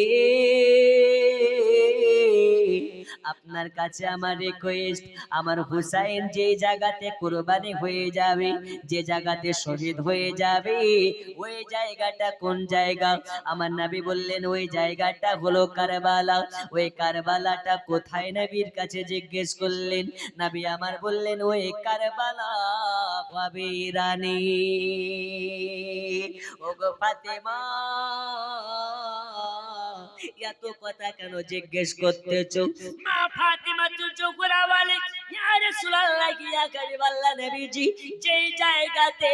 আপনার কাছে আমার রিকোয়েস্ট, আমার হুসাইন যে জায়গাতে কুরবানি হয়ে যাবে, যে জায়গাতে শহীদ হয়ে যাবে, ওই জায়গাটা কোন জায়গা? আমার নবী বললেন, ওই জায়গাটা হলো কারবালা। ওই কারবালাটা কোথায়? নবীর কাছে জিজ্ঞেস করলেন। নবী আমার বললেন, ওই কারবালা হবে রানী। ওগো ফাতেমা, এত কথা কেন জিজ্ঞেস করতেছো? মা ফাতেমা তো জোহরা বলে, ইয়া রাসূলুল্লাহ, ইয়া হাবিবাল্লাহ নবীজি, যেই জায়গাতে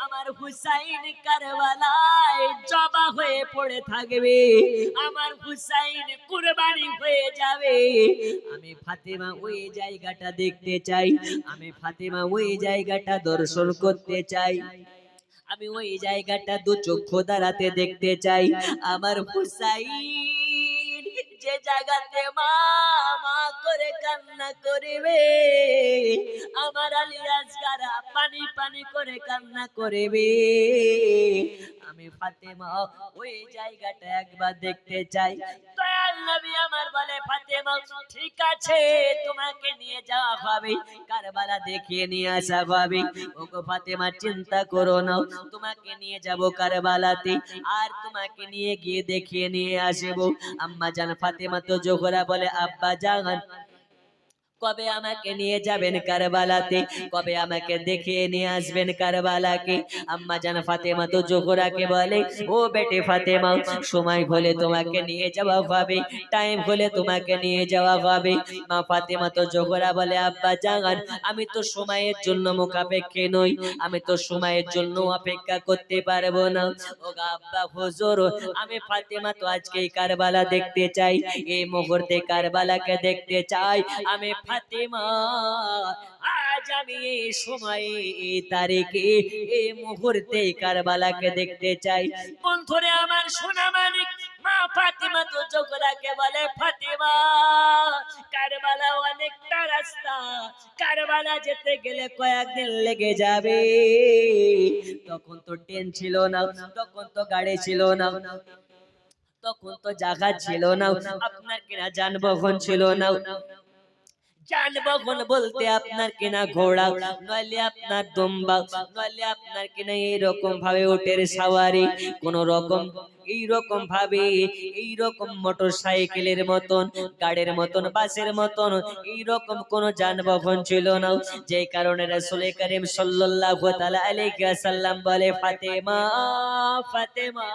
আমার হুসাইন কারবালায় জবা হয়ে পড়ে থাকবে, আমার হুসাইন কুরবানি হয়ে যাবে, আমি ফাতেমা ওই জায়গাটা দেখতে চাই, আমি ফাতেমা ওই জায়গাটা দর্শন করতে চাই, আমি ওই জায়গাটা দু চক্ষু দ্বারাতে দেখতে চাই। আমার হুসাইন যে জায়গাতে মা মা করে কান্না করবে, আমার আলী আসগারা পানি পানি করে কান্না করবে, আমি ফাতেমা ওই জায়গাটা একবার দেখতে চাই। দয়াল নবী আমার বলে, ফাতেমা ঠিক আছে, তোমাকে নিয়ে যাওয়া হবে, কারবালা দেখিয়ে নিয়ে আসা হবে। ওগো ফাতেমা, চিন্তা করো না, তোমাকে নিয়ে যাব কারবালাতে, আর তোমাকে নিয়ে গিয়ে দেখিয়ে নিয়ে আসবো। আম্মা জান ফাতেমা তো জোহরা বলে, আব্বা জান, কবে আমাকে নিয়ে যাবেন কারবালাতে? কবে আমাকে দেখিয়ে নিয়ে আসবেন কারবালাকে? আম্মা জান ফাতেমা তো জোহরাকে বলে, ও বেটে ফাতেমা, সময় হলে তোমাকে নিয়ে যাওয়া হবে, টাইম হলে তোমাকে নিয়ে যাওয়া হবে। মা ফাতেমা তো জোহরা বলে, আব্বা জান, আমি তো সময়ের জন্য মুখাপেক্ষী নই, আমি তো সময়ের জন্য অপেক্ষা করতে পারবো না। ও আব্বা হুজুর, আমি ফাতেমা তো আজকে কারবালা দেখতে চাই, এই মুহূর্তে কারবালাকে দেখতে চাই। আমি ফাতেমা আজ আমি এই সময়ে, এই তারিখে, এই মুহূর্তে কারবালাকে দেখতে চাই। বন্ধুরে আমার, সোনা মানিক, মা ফাতেমা তো জোহরাকে বলে, ফাতেমা কারবালা অনেকটা রাস্তা, কারবালা যেতে গেলে কয়েকদিন লেগে যাবে। তখন তো ট্রেন ছিল না, তখন তো গাড়ি ছিল না, তখন তো জায়গা ছিল না, আপনার কিনা যানবাহন ছিল না। যানবাহন বলতে আপনার কিনা ঘোড়া, নইলে আপনার দুম্বা, নইলে আপনার কিনা এইরকম ভাবে উটের সাওয়ারি, কোন রকম এইরকম ভাবে, এইরকম মোটর সাইকেলের মতন, গাড়ির মতন, বাসের মতন এইরকম কোন যানবাহন ছিল না। যে কারণে রাসূল করিম সাল্লাল্লাহু তাআলা আলাইহি ওয়াসাল্লাম বলে, ফাতেমা ফাতেমা,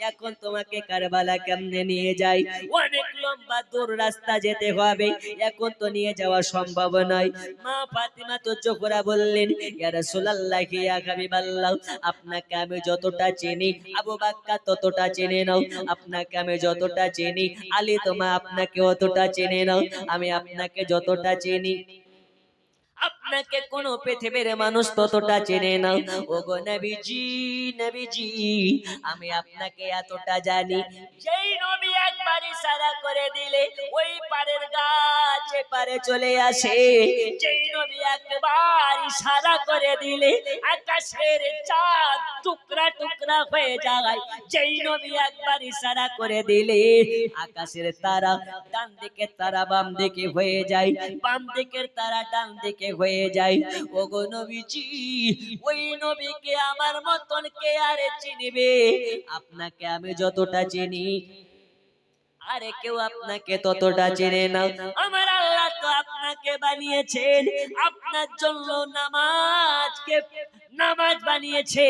এখন তোমাকে কারবালা কেমনে নিয়ে যাই? অনেক লম্বা দূর রাস্তা যেতে হবে, এখন তো নিয়ে যাওয়া সম্ভব নয়। মা ফাতেমা তো জোহরা বললেন, ইয়া রাসূলুল্লাহ, ইয়া হাবিবাল্লাহ, আপনাকে আমি যতটা চিনি, আবু বকর তত ততটা চেনে নাও, আপনাকে আমি যতটা চিনি আলী তোমা আপনাকে অতটা চেনে নাও, আমি আপনাকে যতটা চিনি আপনাকে কোন পৃথিবীর মানুষ ততটা চেনে না। ওগো নবীজি, নবীজি আমি আপনাকে এতটা জানি, যেই নবী একবার ইশারা করে দিলে ওই পারের গাছ এপারে চলে আসে, যেই নবী একবার ইশারা করে দিলে আকাশের চাঁদ টুকরা টুকরা হয়ে যায়, যেই নবী একবার ইশারা করে দিলে আকাশের তারা ডান দিকের তারা বাম দিকে হয়ে যায়, বাম দিকের তারা ডান দিকে হয়ে যায়। ওগো নবীজি, ওই নবীকে আমার মতন কে আর চিনবে? আপনাকে আমি যতটা চিনি আরে কেউ আপনাকে ততটা চেনে না। আমার আল্লাহ তো আপনাকে বানিয়েছেন, আপনার জন্য নামাজ বানিয়েছে,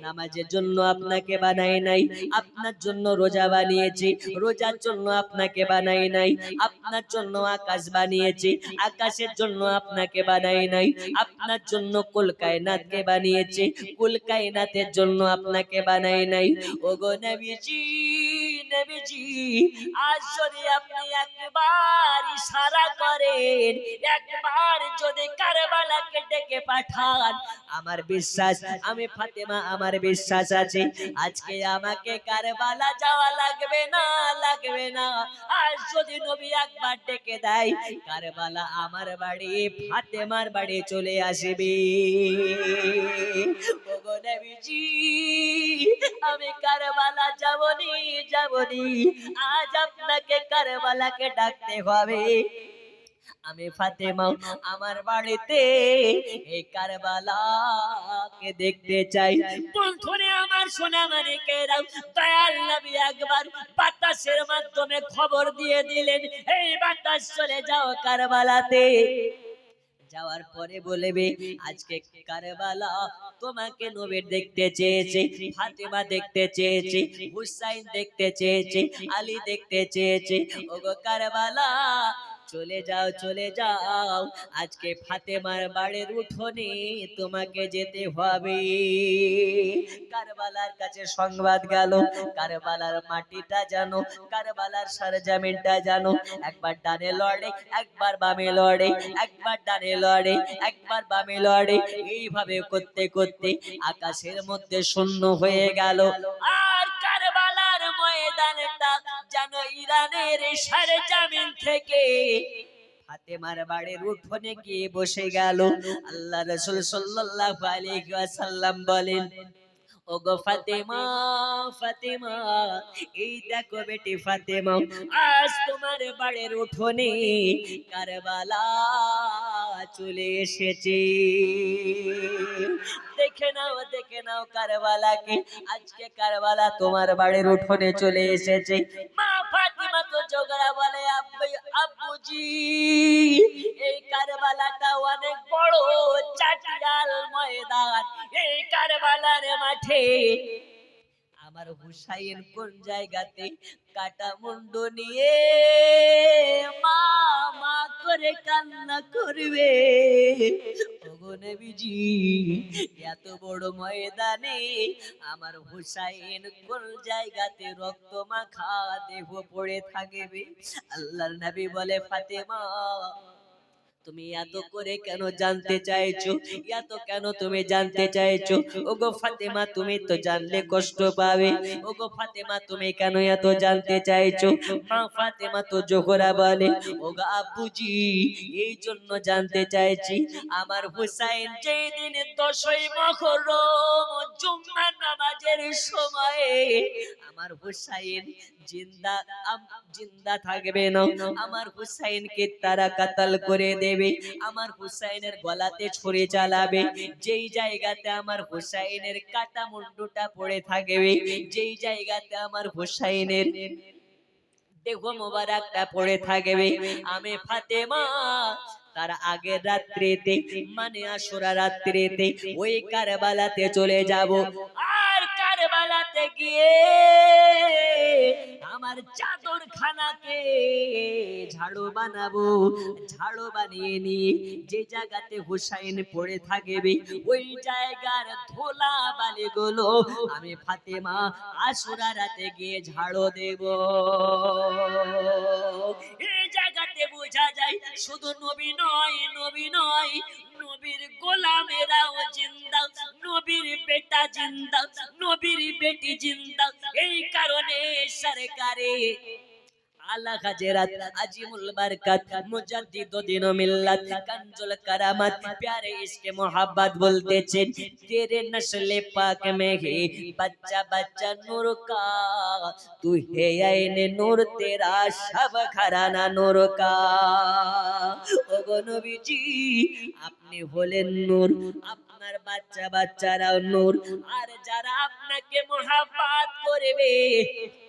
নামাজের জন্য আপনাকে বানায় নাই। আপনার জন্য রোজা বানিয়েছে, রোজার জন্য আপনাকে বানায় নাই। আপনার জন্য আকাশ বানিয়েছে, আকাশের জন্য আপনাকে বানায় নাই। আপনার জন্য কুল কায়নাতকে বানিয়েছে, কুল কায়নাতের জন্য আপনাকে বানায় নাই। ওগো নবীজি, নবীজি আজ যদি আপনি একবার ইশারা করেন, একবার যদি কারবালাকে ডেকে পাঠান, আমার বিশ্বাস, আমি ফাতেমা আমার বিশ্বাস আছে আজকে আমাকে কারবালা যাওয়া লাগবে না, লাগবে না। আজ যদি নবী একবার ডেকে দেয়, কারবালা আমার বাড়ি, ফাতেমার বাড়ি চলে আসবে। ওগো নবীজি, আমি কারবালা যাবনি, যাবনি। আজ আপনাকে কারবালাকে ডাকতে হবে। আমি ফাতেমা আমার বাড়িতে এই কারবালাকে দেখতে চাই। বন্ধুরে আমার সোনা মানিকেরা, দয়াল নবী একবার বাতাসের মাধ্যমে খবর দিয়ে দিলেন, এই বাতাস চলে যাও কারবালাতে। যাওয়ার পরে বলবে আজকে কারবালা তোমাকে নবী দেখতে চেয়েছে, ফাতেমা দেখতে চেয়েছে, হুসাইন দেখতে চেয়েছে, আলী দেখতে চেয়েছে। ওগো কারবালা চলে যাও, চলে যাও, আজকে ফাতেমার বাড়ির উঠোনে তোমাকে যেতে হবে। কারবালার কাছে সংবাদ গেল, কারবালার মাটিটা জানো, কারবালার সরজমিনটা জানো, একবার ডানে লড়ে, একবার বামে লড়ে, একবার ডানে লড়ে, একবার বামে লড়ে। এইভাবে করতে করতে আকাশের মধ্যে শূন্য হয়ে গেল। আর কারবালার ময়দানটা যেন ইরানের সরজমিন থেকে ফাতেমার বাড়ির উঠোনে গিয়ে বসে গেল। আল্লাহ রাসূল সাল্লাল্লাহু আলাইহি ওয়াসাল্লাম বলেন, ওগো ফাতেমা, ফাতেমা এই দেখো বেটি ফাতেমা, আজ তোমার বাড়ির উঠোনে কারবালা চলে এসেছে। দেখে নাও, দেখে নাও কারবালাকে, আজকে কারবালা তোমার বাড়ির উঠোনে চলে এসেছে। মা ফাতেমা তো ঝগড়া বলে, আব্বুজি এই কারবালাটা অনেক বড় চাটিয়াল ময়দান, এই কারবালার মাঠে আমার হুসাইন কোন জায়গাতে কাটা মুন্ডু নিয়ে মা মা করে কান্না করবে। ওগো নবীজি, এত বড় ময়দানে আমার হুসাইন কোন জায়গাতে রক্ত মাখা দেহ পড়ে থাকবে। আল্লাহর নবী বলে, ফাতেমা তুমি এত করে কেন জানতে চাইছো, এত কেন তুমি জানতে চাইছো? ওগো ফাতেমা তুমি তো জানলে কষ্ট পাবে, ওগো ফাতেমা তুমি কেন এত জানতে চাইছো? মা ফাতেমা তো জোহরা বলে, ওগো আব্বুজি এই জন্য জানতে চাইছি, আমার হুসাইন যেই দিন 10ই মুহররম জুম্মার নামাজের সময়ে আমার হুসাইন জিন্দা থাকবে না, আমার হুসাইনকে তারা কাতাল করে দেবে, আমার হুসাইনের গলাতে ছুরি চালাবে। যেই জায়গাতে আমার হুসাইনের কাটা মুন্ডুটা পড়ে থাকবে, যেই জায়গাতে আমার হুসাইনের দেহ মোবারকটা পড়ে থাকবে, আমি ফাতেমা তার আগের রাত্রিতে মানে আশুরা রাত্রিতে ওই কারবালাতে চলে যাব। আর কারবালাতে গিয়ে আমার চাদর খানাকে ঝাড়ু বানাবো। ঝাড়ু বানিয়ে নিয়ে যে জায়গাতে হুসাইন পড়ে থাকবে ওই জায়গার ধুলা বালি গুলো আমি ফাতেমা আশুরা রাতে গিয়ে ঝাড়ু দেব। এই জায়গাতে বোঝা যায় শুধু নবী নয়, নবী নয়, নবীর গোলামেরাও জিন্দা, নবীর বেটা জিন্দা, নবীর বেটি জিন্দা। এই কারণে সরকারে आला खजरत अजीमुल बरकत मुजद्दिदुद्दीन मिल्लत कंजुल करामत प्यारे इसके मोहब्बत बोलते थे तेरे नस्ल पाक में है बच्चा बच्चा नूर का तू है आईने नूर तेरा सब घराना नूर का। ओगो नबीजी আপনি হলেন নূর, আপনার বাচ্চা বাচ্চারাও নূর, আর যারা আপনাকে মোহাব্বত করবে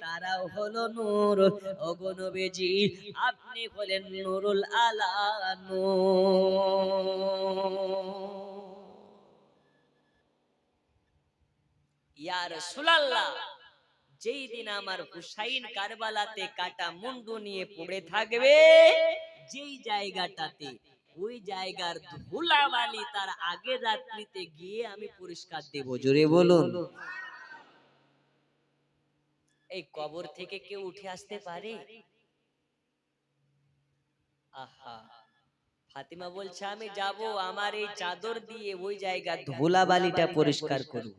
তারাও হলো নূর। ওগো নবীজি আপনি হলেন নূরুল আলা নূর। ইয়া রাসূলুল্লাহ যেই দিন আমার হুসাইন কারবালাতে কাটা মুন্ডু নিয়ে পড়ে থাকবে যেই জায়গাটাতে ওই জায়গার ধুলাবালি তার আগের রাত্রিতে গিয়ে আমি পরিষ্কার দেব। জোরে বলুন। এই কবর থেকে কেউ উঠে আসতে পারে? আহা, ফাতিমা বলছে আমি যাব, আমার এই চাদর দিয়ে ওই জায়গা ধুলাবালিটা পরিষ্কার করব।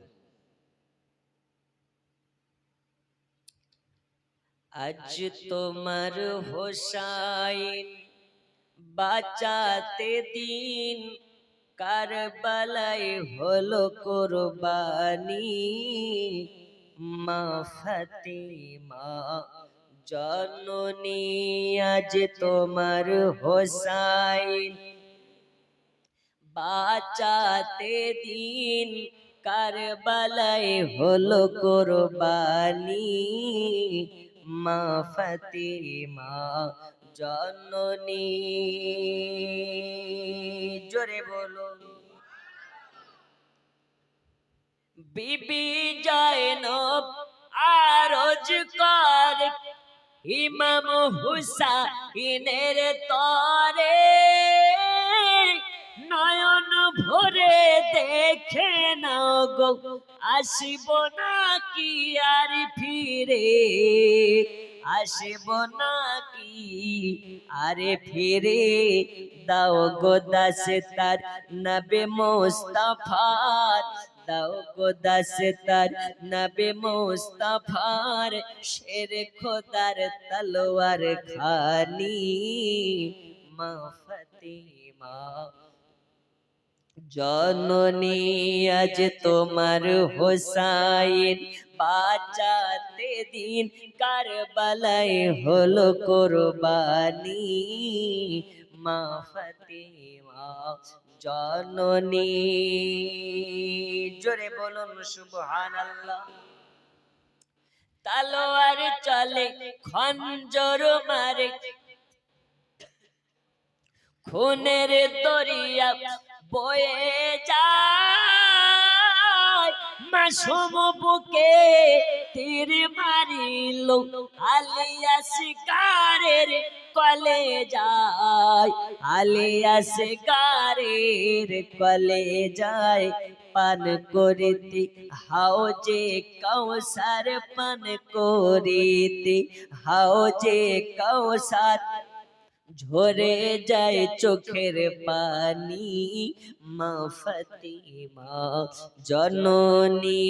আজ তোমার হোসাইন বাঁচাতে দিন কারবালায় হলো কুরবানি মা ফাতিমা জননী আজ তোমার হোসাইন বাঁচাতে দিন কারবালায় হলো কুরবানি মা ফাতিমা জননী। জোরে বলো। বিবি জয়নব আরজ করে ইমাম হুসাইনের তরে নয়ন ভরে দেখে নাও গো আসিব না কি আর ফিরে, আসিব না কি আরে ফিরে দাও গো দাসে তার নবী মুস্তাফার, দাও গো দাসে তার নবী মুস্তাফার শের খোদার তলোয়ার খানি মা ফাতিমা জননী আজ তোমার হোসাইন বাঁচাতে দিন কারবালায় হলো কুরবানি মা ফাতিমা জননী। জোরে বলুন সুবহানাল্লাহ। তলোয়ার চলে খঞ্জর মারে খুনের দরিয়া বয়ে যায় মাসুম বুকে তীর মারিল আলিয়া শিকারের কলে যায়, আলিয়া শিকারের কলে যায় পান করিতে হাউজে কাউসার পান করিতে হাউজে কাউসার ঝরে যায় চোখের পানি মা ফাতিমা জননী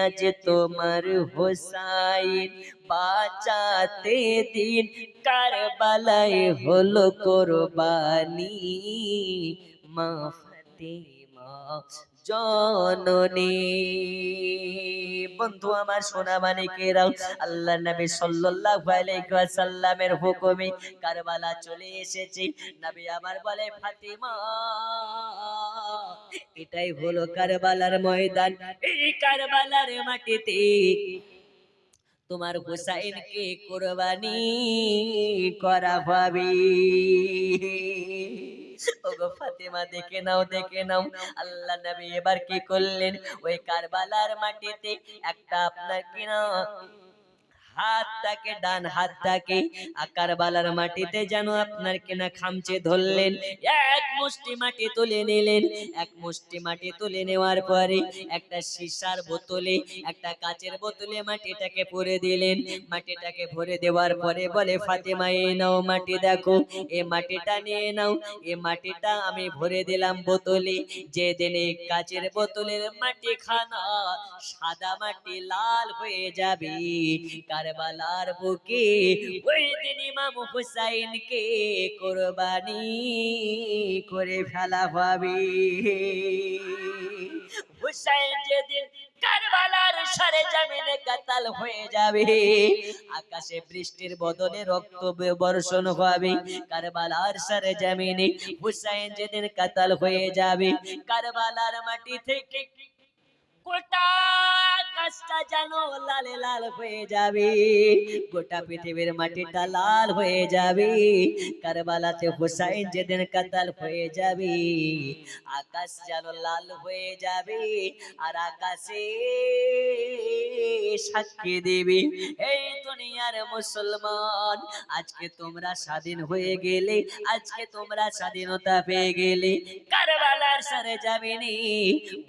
আজ তোমার হোসাইন বাঁচাতে দিন কারবালায় হলো কুরবানি মা ফাতিমা জননী। বন্ধু আমার সোনা মানিকেরাও আল্লাহ নবী সাল্লাল্লাহু আলাইহি ওয়াসাল্লামের হুকুমে কারবালা চলে এসেছে। নবী আমার বলে ফাতিমা এটাই হলো কারবালার ময়দান, এই কারবালার মাটিতে তোমার হুসাইনকে কুরবানি করা হবে। ওগো ফাতেমা দেখে নাও, দেখে নাও। আল্লাহ নবী এবার কি করলেন, ওই কারবালার মাটিতে একটা আপনার কিনা হাতটাকে, ডান হাতটাকে কারবালার মাটিতে যেন আপনার কিনা খামচে ধরলেন, এক মুষ্টি মাটি তুলে নিলেন। এক মুষ্টি মাটি তুলে নেওয়ার পরে একটা সীসার বোতলে, একটা কাচের বোতলে মাটিটাকে ভরে দিলেন। মাটিটাকে ভরে দেওয়ার পরে বলে, ফাতেমা এই নাও মাটি, দেখো এই মাটিটা নিয়ে নাও। এই মাটিটা আমি ভরে দিলাম বোতলে। যেদিন এই কাচের বোতলের মাটি খানা সাদা মাটি লাল হয়ে যাবে, কারবালার বুকে ওই দিন ইমাম হুসাইনকে কুরবানি করে ফেলা হবে। হুসাইন যেদিন কারবালার সরজমিনে কাতাল হয়ে যাবে, আকাশে বৃষ্টির বদলে রক্ত বর্ষণ হবে। কারবালার সরজমিনে হুসাইন যেদিন কাতাল হয়ে যাবে, কারবালার মাটি থেকে গোটা আকাশটা যেন লাল লাল হয়ে যাবে, গোটা পৃথিবীর মাটিটা লাল হয়ে যাবে। কারবালাতে হুসাইন যেদিন কাতাল হয়ে যাবে, আকাশ যেন লাল হয়ে যাবে। আর আকাশে সাক্ষী দেবে, এই দুনিয়ার মুসলমান, আজকে তোমরা স্বাধীন হয়ে গেলে, আজকে তোমরা স্বাধীনতা পেয়ে গেলে। কারবালার সরজমিনে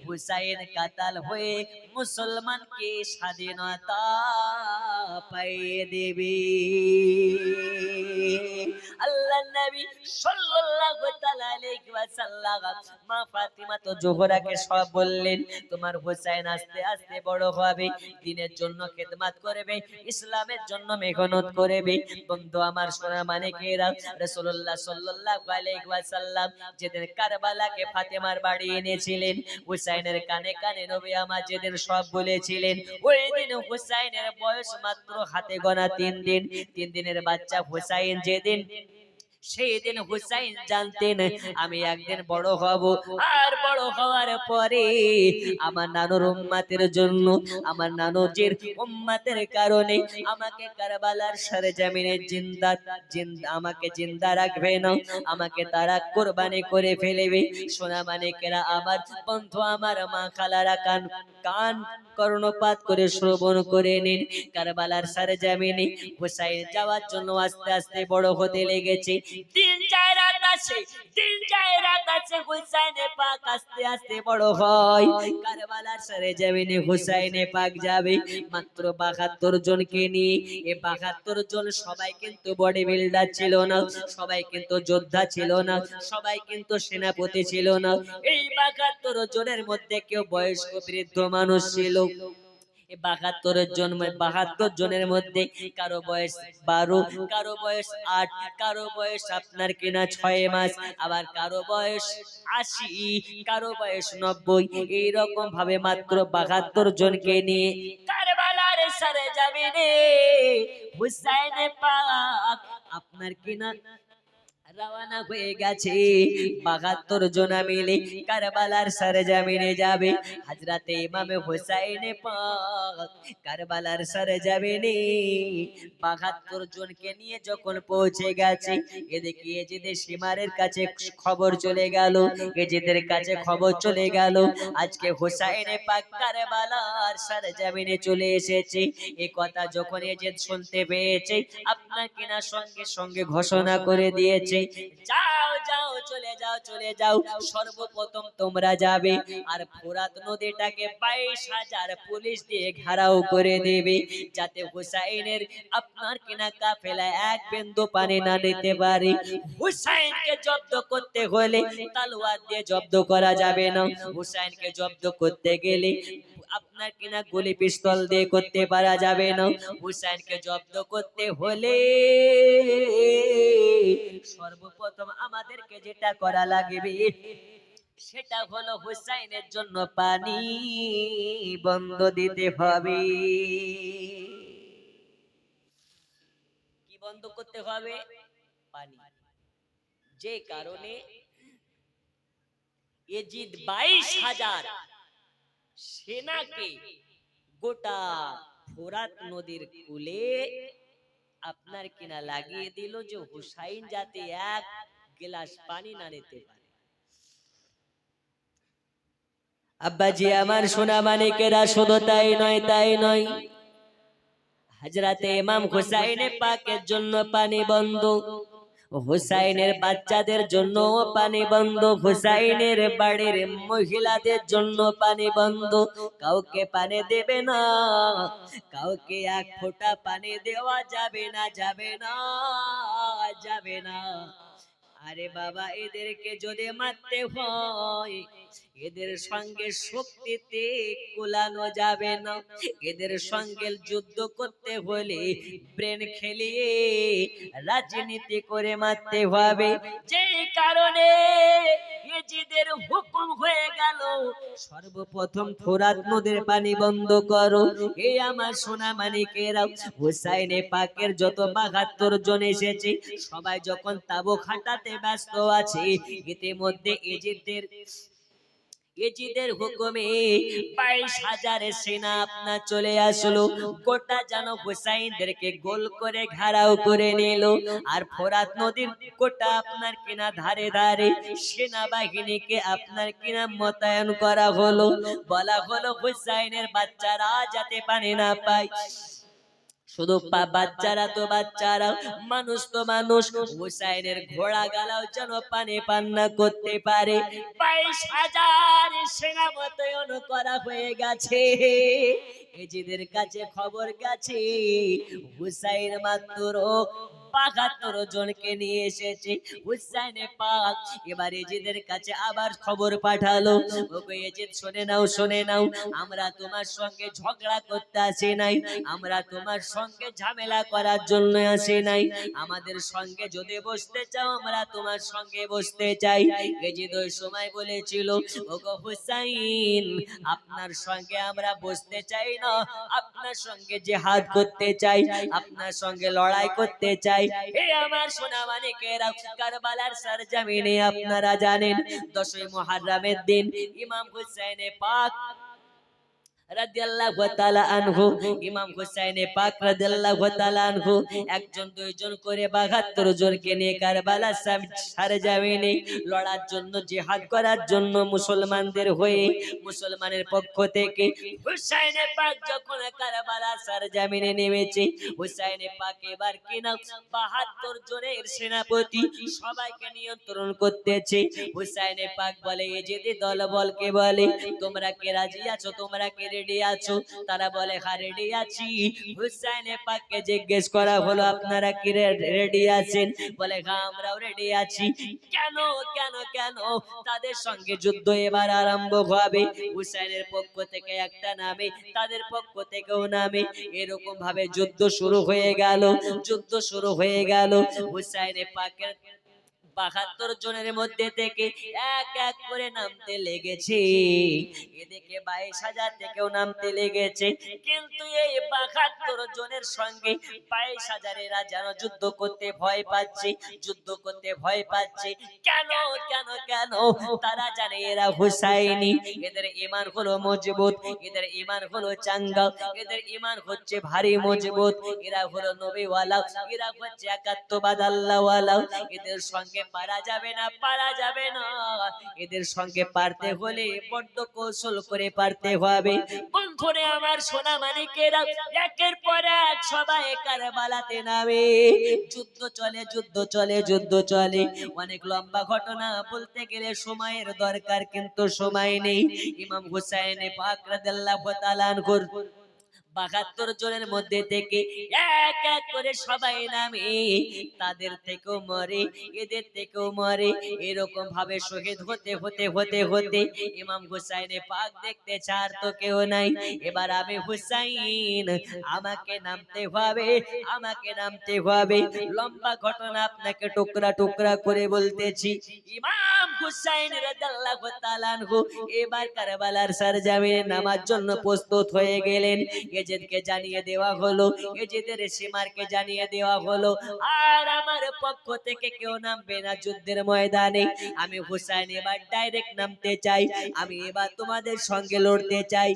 হুসাইন কাতাল হয়ে মুসলমানকে স্বাধীনতা পাইয়ে দেবে। আল্লাহ নবী সাল্লাল্লাহু তাআলা আলাইহি ওয়াসাল্লাম মা ফাতিমা তো জোহরাকে সব বললেন, তোমার হুসাইন আস্তে আস্তে বড় হবে, দ্বীনের জন্য খেদমত করবে, ইসলামের জন্য মেহনত করবে। বন্ধু আমার সোনা মানিকেরা, রাসূলুল্লাহ সাল্লাল্লাহু আলাইহি ওয়াসাল্লাম যেদিন কারবালাকে ফাতেমার বাড়ি এনেছিলেন, হুসাইনের কানে কানে নবী আমার যেদিন সব বলেছিলেন, ওই দিন হুসাইনের বয়স মাত্র হাতে গোনা 3 দিন। 3 দিনের বাচ্চা হুসাইন যেদিন, সেই দিন হুসাইন জানতেন আমি একদিন বড় হব, আর বড় হওয়ার পরে আমার নানুর উম্মতের জন্য, আমার নানুজির উম্মতের কারণে আমাকে কারবালার সরজমিনে জিন্দা আমাকে জিন্দা রাখবে না, আমাকে তারা কুরবানি করে ফেলবে। সোনা মানিকেরা আমার, বন্ধু আমার, মা খালারা কান কান কর্ণপাত করে শ্রবণ করে নিন। কারবালার সরজমিনে হুসাইন যাওয়ার জন্য আস্তে আস্তে বড় হতে লেগেছে। 3-4 রাত আছে, 3-4 রাত আছে, হুসাইনে পাক আস্তে আস্তে বড় হয়। কারবালার সরজমিনে হুসাইনে পাক যাবে মাত্র 72 জনকে নিয়ে। এই 72 জন সবাই কিন্তু বডি বিল্ডার ছিল না, সবাই কিন্তু যোদ্ধা ছিল না, সবাই কিন্তু সেনাপতি ছিল না। এই 72 জনের মধ্যে কেউ বয়স্ক বৃদ্ধ মানুষ ছিল। 72 জনের মধ্যে কারো বয়স 12, কারো বয়স 8, কারো বয়স আপনার কিনা 6 মাস, আবার কারো বয়স 80, কারো বয়স 90। এইরকম ভাবে মাত্র 72 জনকে নিয়ে কারবালার সরজমিনে হুসাইন পাক আপনার কিনা রওনা হয়ে গেছে। 72 জন মিলে কারবালার সরজমিনে যাবে। হযরতে ইমাম হুসাইন পাক কারবালার সরজমিনে 72 জনকে নিয়ে যখন পৌঁছে গেছে, এদিকে এজিদের সীমারের কাছে খবর চলে গেল, এজিদের কাছে খবর চলে গেল আজকে হুসাইন পাক কারবালার সরজমিনে চলে এসেছে। এই কথা যখন এজিদ শুনতে পেয়েছে, আপনার কিনা সঙ্গে সঙ্গে ঘোষণা করে দিয়েছে, যাও যাও, চলে যাও, চলে যাও। সর্বপ্রথম তোমরা যাবে আর ফোরাত নদীটাকে 22,000 পুলিশ দিয়ে ঘেরাও করে দেবে, যাতে হুসাইনের আপনার কিনা কাফেলা এক বিন্দু পানি না নিতে পারে। হুসাইনকে জব্দ করতে হলে তলোয়ার দিয়ে জব্দ করা যাবে না, হুসাইনকে জব্দ করতে গেলে আপনার কিনা গুলি পিস্তল দিয়ে করতে পারা যাবে না। হুসাইনকে জব্দ করতে হলে সর্বপ্রথম আমাদেরকে যেটা করা লাগবে সেটা হলো হুসাইনের জন্য পানি বন্ধ দিতে হবে। কি বন্ধ করতে হবে? পানি। যে কারণে এজিদ 22,000 সেনাকে গোটা ফোরাত নদীর কূলে আপনার কিনা লাগিয়ে দিল, যে হুসাইন যাতে এক গ্লাস পানি না নিতে পারে। আব্বাজি আমার সোনা মানিকেরা, শুধু তাই নয়, তাই নয়, হযরতে ইমাম হুসাইন পাকের জন্য পানি বন্ধ, হুসাইনের বাচ্চাদের জন্য পানি বন্ধ, হুসাইনের বাড়ির মহিলাদের জন্য পানি বন্ধ। কাউকে পানি দেবে না, কাউকে এক ফোঁটা পানি দেওয়া যাবে না, যাবে না, যাবে না। আরে বাবা, এদেরকে যদি মারতে হয়, এদের সঙ্গে শক্তিতে কুলানো যাবে না, এদের সঙ্গে যুদ্ধ করতে হলে ব্রেন খেলিয়ে রাজনীতি করে মারতে হবে। যেই কারণে ইয়েজিদের হুকুম হয়ে গেল, সর্বপ্রথম ফোরাত নদীর পানি বন্ধ করো। এই আমার সোনা মানিকেরা, হুসাইনে পাকের যত ৭২ জন এসেছে, সবাই যখন তাবু খাটাতে ব্যস্ত আছে, ইতিমধ্যে ইয়েজিদের হুকুমে ২২,০০০ সেনা আপনার চলে আসলো। গোটা যেন হুসাইনদেরকে গোল করে ঘেরাও করে নিল। আর ফোরাত নদীর গোটা আপনার কিনা ধারে ধারে সেনাবাহিনীকে আপনার কিনা মোতায়েন করা হলো। বলা হলো হুসাইনের বাচ্চারা যাতে পানি না পায়। শুধু বাচ্চারা তো বাচ্চারা, মানুষ তো মানুষ, হুসাইনের ঘোড়া গালাও যেন পানি পান না করতে পারে। ২২,০০০ সেনা মোতায়েন করা হয়ে গেছে। এজিদের কাছে খবর গেছে হুসাইন মাত্র ৭২ জনকে নিয়ে এসেছে। হুসাইনে পাক এবার এজিদের কাছে আবার খবর পাঠালো, ওগো এজিদ, শুনে নাও, শুনে নাও, আমরা তোমার সঙ্গে ঝগড়া করতে আসি নাই, আমরা তোমার সঙ্গে ঝামেলা করার জন্য আসি নাই, আমাদের সঙ্গে যদি বসতে চাও আমরা তোমার সঙ্গে বসতে চাই। এজিদ ওই সময় বলেছিল, ওগো হুসাইন, আপনার সঙ্গে আমরা বসতে চাই না, আপনার সঙ্গে জিহাদ করতে চাই, আপনার সঙ্গে লড়াই করতে চাই। এই আমার সোনা মানিকেরা, কারবালার সরজমিনে আপনারা জানেন ১০ই মুহররমের দিন ইমাম হুসাইনে পাক রাদিয়াল্লাহু তাআলা আনহু, ইমাম হুসাইনে পাক রাদিয়াল্লাহু তাআলা আনহু একজন দুইজন করে ৭২ জনকে নিয়ে কারবালা সরজমিনে লড়ার জন্য, জিহাদ করার জন্য মুসলমানদের হয়ে, মুসলমানের পক্ষ থেকে হুসাইনে পাক যখন কারবালা সরজমিনে নেমেছে, হুসাইনে পাক এবার কিনা ৭২ জনের সেনাপতি সবাইকে নিয়ন্ত্রণ করতেছে। হুসাইনে পাক বলে, এই যে দলবলকে বলে, তোমরা কে রাজি আছো, তোমরা কে রেডি আছো? তারা বলে, হ্যাঁ রেডি আছি। হুসাইনে পাককে জিজ্ঞেস করা হলো, আপনারা কি রেডি আছেন? বলে, হ্যাঁ আমরাও রেডি আছি। কেন কেন কেন? তাদের সঙ্গে যুদ্ধ এবার আরম্ভ হবে। হুসাইনের পক্ষ থেকে একটা নামে, তাদের পক্ষ থেকেও নামে, এরকম ভাবে যুদ্ধ শুরু হয়ে গেল, যুদ্ধ শুরু হয়ে গেল। হুসাইনে পাকের ৭২ জনের মধ্যে থেকে এক এক করে নামতে লেগেছে। এদিকে ২২,০০০ থেকেও নামতে লেগেছে, কিন্তু এই ৭২ জনের সঙ্গে ২২,০০০ যেন যুদ্ধ করতে ভয় পাচ্ছে, যুদ্ধ করতে ভয় পাচ্ছে। কেন কেন কেন? তারা জানে এরা হুসাইনি, এদের ঈমান হলো মজবুত, এদের ঈমান হলো চাঙ্গা, এদের ঈমান হচ্ছে ভারী মজবুত, এরা হলো নবীওয়ালা, এরা হচ্ছে একাত্মবাদ আল্লাহওয়ালা। এদের সঙ্গে পারা যাবে না, পারা যাবে না, এদের সঙ্গে পারতে হলে বড্ড কৌশল করে পারতে হবে। বন্ধুরে আমার সোনা মানিকেরা, একের পর এক সবাই কারবালাতে নামে, যুদ্ধ চলে, যুদ্ধ চলে, যুদ্ধ চলে। অনেক লম্বা ঘটনা বলতে গেলে সময়ের দরকার, কিন্তু সময় নেই। ইমাম হুসাইন পাক রাদিয়াল্লাহু তাআলা আনহুর ৭২ জনের মধ্যে থেকে এক এক করে সবাই নামে, তাদের থেকেও মরে, এদের থেকেও মরে, এরকম ভাবে শহীদ হতে হতে হতে হতে ইমাম হুসাইনে পাক দেখতে চার তো কেউ নাই। এবার আমি হুসাইন, আমাকে নামতে হবে, আমাকে নামতে হবে। লম্বা ঘটনা আপনাকে টুকরা টুকরা করে বলতেছি। ইমাম হুসাইন রাদিয়াল্লাহু তাআলা আনহু এবার কারবালার সরজমিনে নামার জন্য প্রস্তুত হয়ে গেলেন। এজিদকে জানিয়ে দেওয়া হলো, এজিদের সীমারকে জানিয়ে দেওয়া হলো, আর আমার পক্ষ থেকে কেউ নামবে না যুদ্ধের ময়দানে। আমি হুসাইন এবার ডাইরেক্ট নামতে চাই, আমি এবার তোমাদের সঙ্গে লড়তে চাই।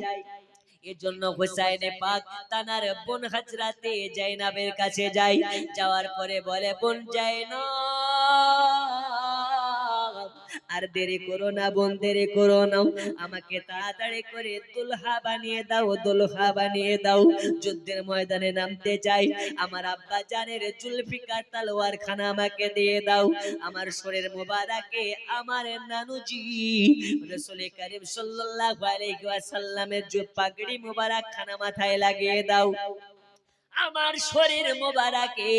এজন্য হুসাইনে পাক তানার বোন হযরতে জাইনাবের কাছে যায়, যাওয়ার পরে বলে, বোন জাইনাব, আর দেরি করো না বোন, দেরি করো না, আমাকে তাড়াতাড়ি করে দুলহা বানিয়ে দাও, দুলহা বানিয়ে দাও। যুদ্ধের ময়দানে নামতে চাই, আমার আব্বা জানের জুলফিকার তলোয়ার খানা আমাকে দিয়ে দাও। আমার শরীর মোবারকে আমার নানুজি রাসূল করিম সাল্লাল্লাহু আলাইহি ওয়াসাল্লামের যে পাগড়ি মোবারক খানা মাথায় লাগিয়ে দাও। আমার শরীর মোবারকে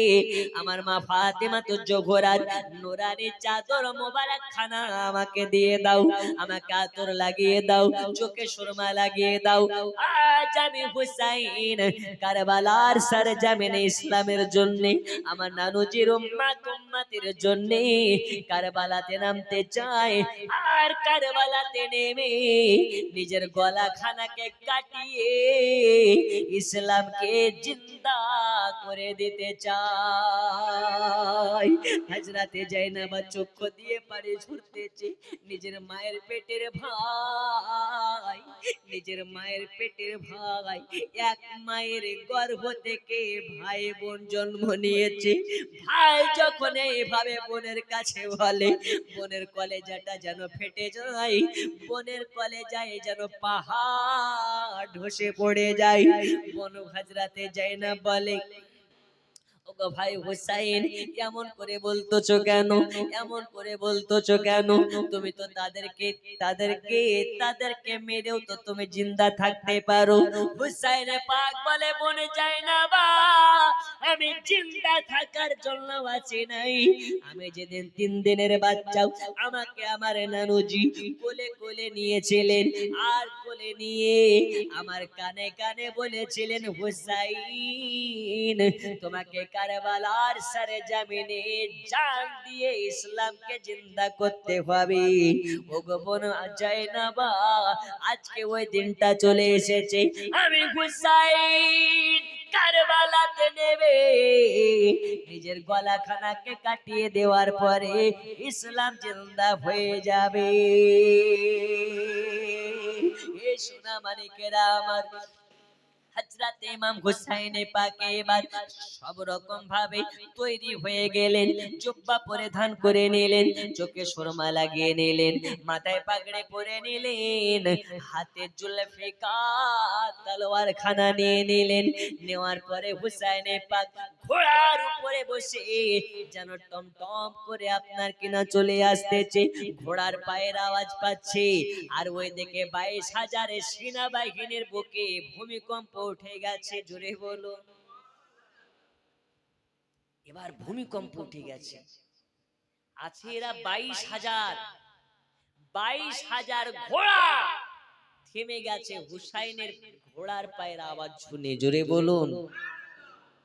আমার মা ফাতেমা তো জোহরার নুরানি চাদর মোবারক খানা আমাকে দিয়ে দাও, আমাকে আতর লাগিয়ে দাও, চোখে সুরমা লাগিয়ে দাও। আজ আমি হুসাইন কারবালার সরজমিনে ইসলামের জন্য, আমার নানুজির উম্মতের জন্য কারবালাতে নামতে চাই। আর কারবালাতে নেমে নিজের গলা খানাকে কাটিয়ে ইসলামকে জিন্দা করে দিতে চাই। হযরতে জাইনাবা চক্ষু দিয়ে পানি ঝরতেছে, নিজের মায়ের পেটের ভাই, নিজের মায়ের পেটের ভাই, এক মায়ের গর্ভ থেকে ভাই বোন জন্ম নিয়েছে। ভাই যখন এইভাবে বোনের কাছে বলে, বোনের কলেজাটা যেন ফেটে যায়, বোনের কলেজায় যেন পাহাড় ধসে পড়ে যায়। বোন হযরতে জাইনাব বলে, ওগো ভাই হুসাইন, এমন করে বলতেছো কেন, এমন করে বলতেছো কেন? তুমি তো তাদেরকে মেরেও তো তুমি জিন্দা থাকতে পারো। হুসাইন পাক বলে, বনে জাইনাব, আমি জিন্দা থাকার জন্য আছি নাই। আমি যেদিন 3 দিনের বাচ্চা, আমাকে আমার নানুজি কোলে কোলে নিয়েছিলেন, আর কোলে নিয়ে আমার কানে কানে বলেছিলেন, হুসাইন তোমাকে কারবালার সরজমিনে জান দিয়ে ইসলামকে জিন্দা করতে হবে। ওগো বোন জাইনাব, আজকে ওই দিনটা চলে এসেছে। আমি হুসাইন কারবালাতে নেবে নিজের গলা খানাকে কাটিয়ে দেওয়ার পরে ইসলাম জিন্দা হয়ে যাবে। এ সোনা মানিকেরা আমার, হযরতে ইমাম হুসাইন পাকে এবার সব রকম ভাবে তৈরি হয়ে গেলেন, জুব্বা পরিধান করে নিলেন, চোখে সুরমা লাগিয়ে নিলেন, মাথায় পাগড়ি পরে নিলেন, হাতে জুলফিকার তলোয়ার খানা নিয়ে নিলেন। নেওয়ার পরে হুসাইন পাক ঘোড়ার উপরে বসে যেন টমটম করে আপনার কিনা চলে আসতেছে, ঘোড়ার পায়ের আওয়াজ পাচ্ছে। আর ওই দিকে 22,000 সেনাবাহিনীর বুকে ভূমিকম্প উঠে গেছে। জোরে বলো, এবার ভূমিকম্প উঠে গেছে। আছে এরা 22,000, 22,000 ঘোড়া থেমে গেছে হুসাইনের ঘোড়ার পায়ের আওয়াজ শুনে। জোরে বলুন,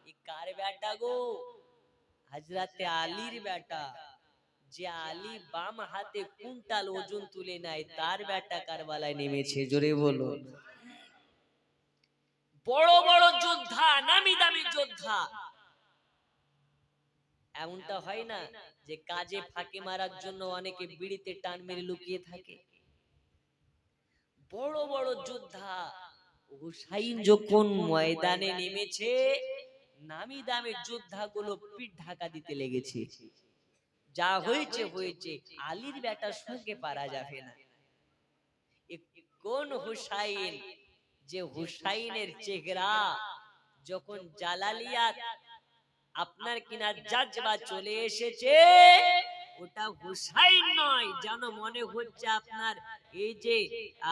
এই কার বেটা গো? হযরতে আলীর বেটা। যে আলী বাম হাতে কুইন্টাল ওজন তুলে নেয়, তার বেটা কারবালায় নেমেছে। জোরে বলুন, বড় বড় যোদ্ধা, নামি দামি যোদ্ধা। এমনটা হয় না যে কাজে ফাঁকি মারার জন্য অনেকে বিড়িতে টান মেরে লুকিয়ে থাকে? বড় বড় যোদ্ধা হুসাইন যখন ময়দানে নেমেছে, নামি দামি যোদ্ধাগুলো পিঠ ঢাকা দিতে লেগেছে। যা হয়েছে হয়েছে, আলীর বেটার সঙ্গে পারা যাবে না। কোন হুসাইন, যে হুসাইনের চেহারা যখন জালালিয়াত আপনার কিনা জাজবা চলে এসেছে, ওটা হুসাইন নয়। যেন মনে হচ্ছে আপনার এই যে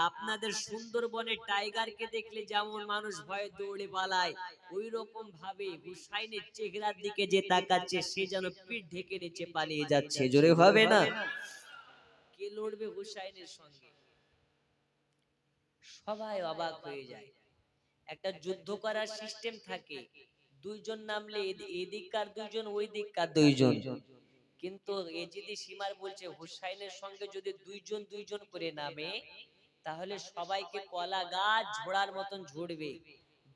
আপনাদের সুন্দরবনে টাইগারকে দেখলে যেমন মানুষ ভয়ে দৌড়ে পালায়, ওই রকম ভাবে হুসাইনের চেহারার দিকে যে তাকাচ্ছে, সে যেন পিঠ ঢেকে নিচে পালিয়ে যাচ্ছে। জোরে হবে না? কে লড়বে হুসাইনের সঙ্গে? সবাই অবাক হয়ে যায়। একটা যুদ্ধ করার সিস্টেম থাকে, দুইজন নামলে এদিককার দুইজন, ওই দিককার দুইজন। কিন্তু এজিদি সীমার বলছে হুসাইনের সঙ্গে যদি দুইজন দুইজন করে নামে, তাহলে সবাইকে কলা গাছ ঝোড়ার মতন ঝরবে।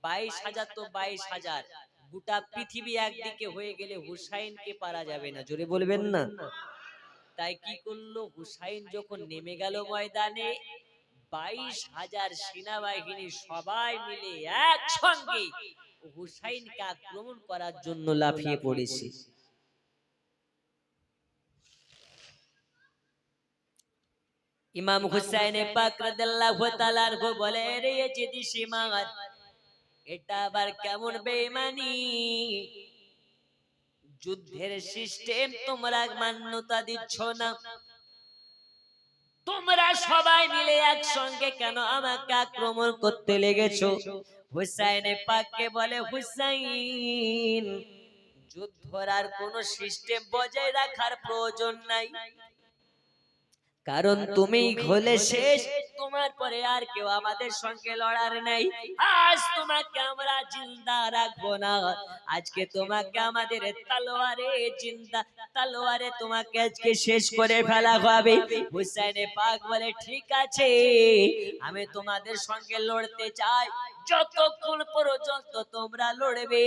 22,000 তো 22,000, গোটা পৃথিবী একদিকে হয়ে গেলে হুসাইনকে পারা যাবে না। জোরে বলবেন না? তাই কি করলো, হুসাইন যখন নেমে গেল ময়দানে, 22,000 সেনাবাহিনী সবাই মিলে একসঙ্গে হুসাইনকে আক্রমণ করার জন্য লাফিয়ে পড়েছে। ইমাম হুসাইন পাক রাদিয়াল্লাহু তাআলা আনহু বলে, রে জিদি সীমার, এটা আবার কেমন বেঈমানি? যুদ্ধের সিস্টেম তোমরা মান্যতা দিচ্ছ না, তোমরা সবাই মিলে একসঙ্গে কেন আমাকে আক্রমণ করতে লেগেছো? হুসাইন পাককে বলে, হুসাইন, যুদ্ধের আর কোন সিস্টেম বজায় রাখার প্রয়োজন নাই, কারণ তুমি হলে শেষ, তোমার পরে আর কেউ আমাদের সঙ্গে লড়ার নাই। আজ তোমাকে আমরা জিন্দা রাখবো না, আজকে তোমাকে আমাদের তলোয়ারে জিন্দা, তলোয়ারে তোমাকে আজকে শেষ করে ফেলা হবে। হুসাইন পাক বলে, ঠিক আছে, আমি তোমাদের সঙ্গে লড়তে চাই, যতক্ষণ পর্যন্ত তোমরা লড়বে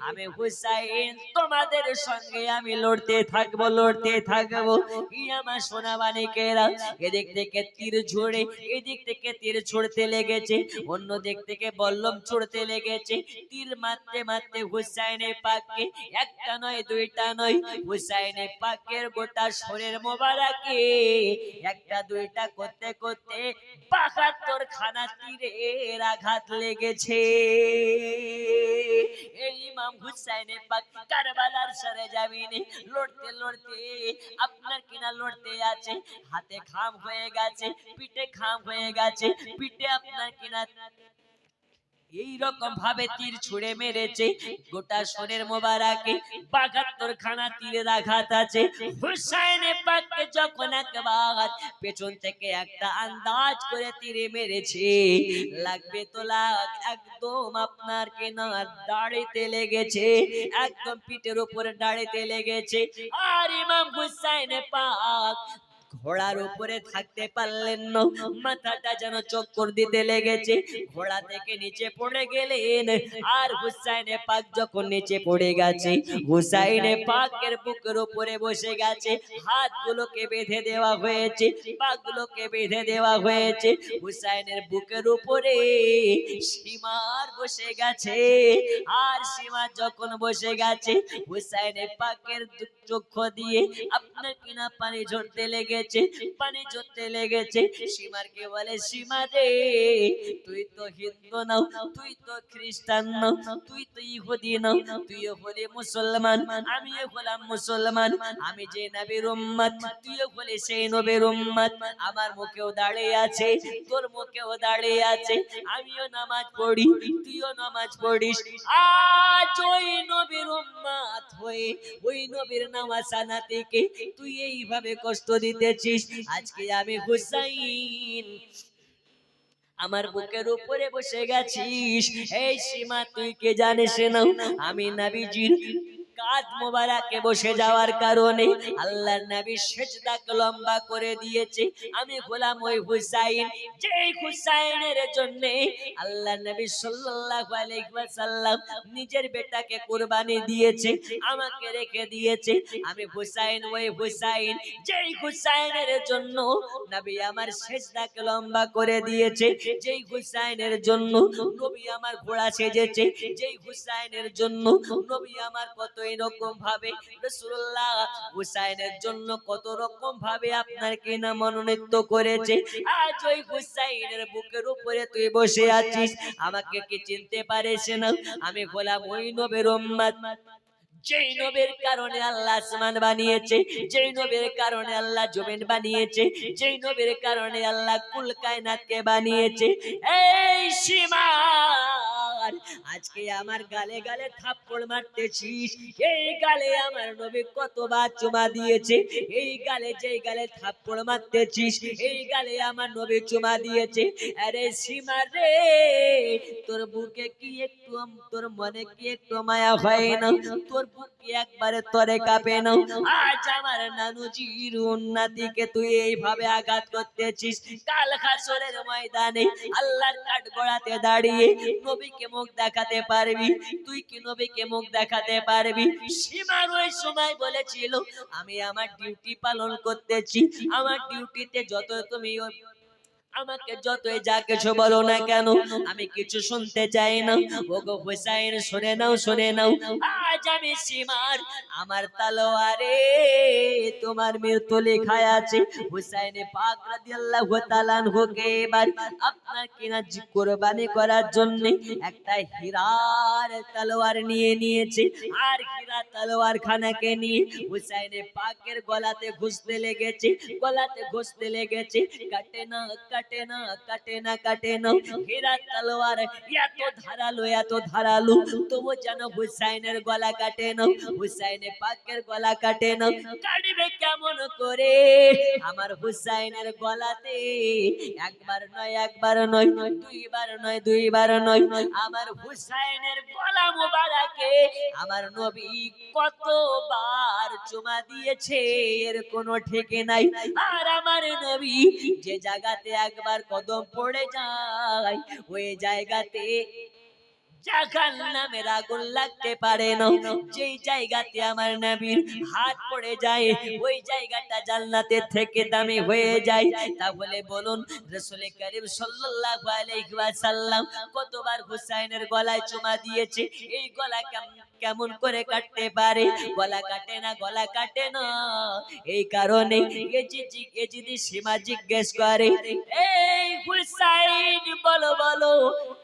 আমি হুসাইন তোমাদের সঙ্গে আমি লড়তে থাকবো, লড়তে থাকবো। আমার সোনা বানিকেরা, এদিক থেকে তীর ছুড়ে, এদিক থেকে তীর ছুড়তে লেগেছে, অন্য দিক থেকে বল্লম ছুড়তে লেগেছে। তীর মারতে মারতে হুসাইনে পাককে একটা নয় দুইটা নয়, হুসাইনে পাকের গোটা শরীর মোবারকে একটা দুইটা করতে করতে ৭২ খানা তীরের আঘাত লেগেছে। এই ইমাম হুসাইনে পাক কারবালার সরজমিনে লড়তে লড়তে আপনার কিনা লড়তে আছে, হাতে খাম হয়ে গেছে, পিঠে খাম হয়ে গেছে, পিঠে আপনার কিনা এই রকম ভাবে তীর ছুঁড়ে মেরেছে, গোটা শরীর মোবারকে ৭২ খানা তীরের আঘাত আছে। হুসাইন পাককে যখন একবার পেছন থেকে একটা আন্দাজ করে তীরে মেরেছে, লাগবে তো লাগ, একদম আপনার কেনা দাড়িতে লেগেছে, একদম পিঠের উপরে দাড়িতে লেগেছে। আর ইমাম হুসাইন পাক ঘোড়ার উপরে থাকতে পারলেন না, মাথাটা যেন চক্কর দিতে লেগেছে, ঘোড়া থেকে নিচে পড়ে গেলেন। আর হুসাইনে পাক যখন নিচে পড়ে গেছে, হুসাইনে পাকের বুকের উপরে বসে গেছে, হাতগুলোকে বেঁধে দেওয়া হয়েছে, পাগুলোকে বেঁধে দেওয়া হয়েছে। হুসাইনের বুকের উপরে সীমার বসে গেছে। আর সীমা যখন বসে গেছে, হুসাইনে পাকের চক্ষু দিয়ে আপনার কিনা পানি ঝরতে লেগেছে, পানি ঝরতে লেগেছে। সীমারকে বলে, সীমা রে, তুই তো হিন্দু নাও, তুই তো খ্রিস্টান নাও, তুই তো ইহুদি নাও, তুইও হলি মুসলমান, আমিও হলাম মুসলমান, আমি যে নবীর উম্মত, তুইও হলি সেই নবীর উম্মত। আমার মুখেও দাঁড়িয়ে আছে, তোর মুখেও দাঁড়িয়ে আছে, আমিও নামাজ পড়ি, তুইও নামাজ পড়িস। আজ ওই নবীর উম্মত হয়ে ওই নবীর নামাজ আনাতিকে তুই এইভাবে কষ্ট দিতেছিস। আজকে আমি হুসাইন আমার বুকের উপরে বসে গেছিস, এই সীমা তুই কে জানিস না? আমি নবীজির কাঁধ মোবারকে বসে যাওয়ার কারণে আল্লাহর নবী সিজদা লম্বা করে দিয়েছে। আমি গোলাম ওই হুসাইন, যেই হুসাইনের জন্য আল্লাহর নবী সাল্লাল্লাহু আলাইহি ওয়াসাল্লাম নিজের বেটাকে কুরবানি দিয়েছে, আমাকে রেখে দিয়েছে। আমি হুসাইন, ওই হুসাইন, যেই হুসাইনের জন্য নবী আমার সিজদাকে লম্বা করে দিয়েছে, যেই হুসাইনের জন্য নবী আমার ঘোড়া সেজেছে, যেই হুসাইনের জন্য নবী আমার কত এরকম ভাবে রাসূলুল্লাহ হুসাইনের জন্য কত রকম ভাবে আপনার কিনা মনোনীত করেছে। আজ ওই হুসাইনের বুকের উপরে তুই বসে আছিস, আমাকে কি চিনতে পারিস না? আমি গোলাম ওই নবীর উম্মত, যেই নবীর কারণে আল্লাহ আসমান বানিয়েছে, যেই নবীর কারণে আল্লাহ জমিন বানিয়েছে, যেই নবীর কারণে আল্লাহ কুল কায়নাতকে বানিয়েছে। এই সীমার আজকে আমার গালে গালে থাপ্পড় মারতেছিস, এই গালে আমার নবী কতবার চুমা দিয়েছে, এই গালে, যেই গালে থাপ্পড় মারতেছিস এই গালে আমার নবী চুমা দিয়েছে। আরে সীমা রে, তোর বুকে কি একটু, তোর মনে কি একটু মায়া হয় না? তোর বুক কি একবারে তরে কাঁপে না? আজ আমার নানুজির উন্নতিকে তুই এইভাবে আঘাত করতেছিস। কাল হাসরের ময়দানে আল্লাহর কাঠগড়াতে দাঁড়িয়ে নবীকে মুখ দেখাতে পারবি? তুই কি নবীকে মুখ দেখাতে পারবি? সীমার ওই সময় বলেছিল, আমি আমার ডিউটি পালন করতেছি, আমার ডিউটিতে যত তুমি আমাকে যতই যা কিছু বলো না কেন আমি কিছু শুনতে চাই না। ওগো হুসাইন শুনে নাও, শুনে নাও, আজ আমি সীমার আমার তলোয়ারে তোমার মৃত্যু লেখা আছে। হুসাইন পাক রাদিয়াল্লাহু তাআলা আনহুকে এবার আপনার কিনা কুরবানি করার জন্য একটা হীরার তলোয়ার নিয়ে নিয়েছে। আর হীরা তলোয়ার খানাকে নিয়ে হুসাইন পাকের গলাতে ঘুষতে লেগেছে, গলাতে ঘুষতে লেগেছে। কাটে না, কাটে না, কাটে না, কাটে না। হীরা তলোয়ার এত ধারালো, এত ধারালো, তবু যেন হুসাইনের গলা কাটে না, হুসাইন পাকের গলা কাটে না। কাটবে কেমন করে আমার হুসাইনের গলাতে? একবার নয়, একবার নয়, দুইবার নয়, দুইবার নয়, আমার হুসাইনের গলা মোবারকে আমার নবী কতবার চুমা দিয়েছে এর কোনো ঠিকে নাই। আর আমার নবী যে জায়গাতে একবার কদম পড়ে যায় ওই জায়গাতে জাহান্নামের আগুন লাগতে পারে না। যেই জায়গাতে আমার নবীর হাত পড়ে যায় ওই জায়গাটা জান্নাতের থেকে দামি হয়ে যায়। তাহলে বলুন রাসূল করিম সাল্লাল্লাহু আলাইহি ওয়াসাল্লাম কতবার হুসাইনের গলায় চুমা দিয়েছে? এই গলা কেমন করে কাটতে পারে? গলা কাটে না, গলা কাটে না। এই কারণে এজিদি সীমা জিজ্ঞেস করে, এই হুসাইন বলো বলো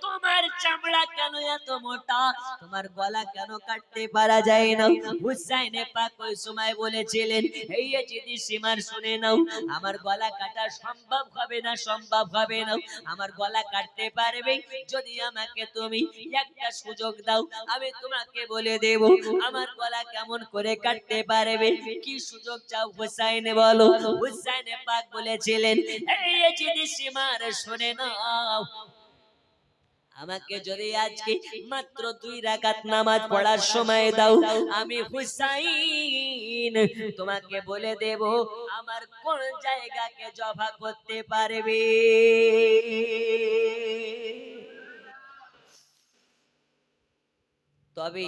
তোমার চামড়া কেন এত মোটা, তোমার গলা কেন কাটতে পারা যায় না? হুসাইন পাক ওই সময় বলেছিলেন, এই যদি সীমার শুনে নাও, আমার গলা কাটা সম্ভব হবে না, সম্ভব হবে না। আমার গলা কাটতে পারবে যদি আমাকে তুমি একটা সুযোগ দাও, আমি তোমাকে বলে দেব আমার গলা কেমন করে কাটতে পারবে। কি সুযোগ চাও হুসাইন বলো? হুসাইন পাক বলেছিলেন, এই যদি সীমার শুনে নাও, আমাকে যদি আজকে মাত্র 2 রাকাত নামাজ পড়ার সময় দাও, আমি হুসাইন তোমাকে বলে দেব আমার কোন জায়গাকে জবা করতে পারবে। তবে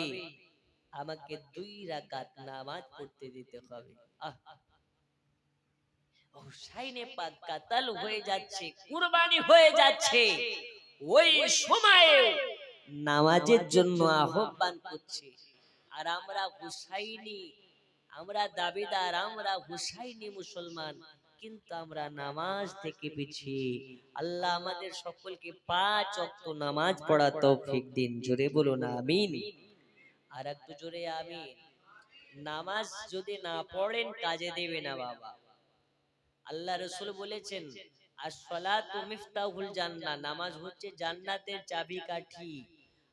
আমাকে 2 রাকাত নামাজ পড়তে দিতে হবে। হুসাইনে পাক কাতাল হয়ে যাচ্ছে, কুরবানি হয়ে যাচ্ছে, ওই সময়ে নামাজের জন্য আহ্বান করছে। আর আমরা হুসাইনি, আমরা দাবিদার, আমরা হুসাইনি মুসলমান, কিন্তু আমরা নামাজ থেকে পিছিয়ে। আল্লাহ আমাদের সকলকে 5 ওয়াক্ত নামাজ পড়ার তৌফিক দিন। জোরে বলুন আমিন। আর একটু জোরে আমিন। নামাজ যদি না পড়েন কাজে দেবে না বাবা। আল্লাহ রাসূল বলেছেন, আস-সালাতু মিফতাহুল জান্নাহ, নামাজ হচ্ছে জান্নাতের চাবিকাঠি।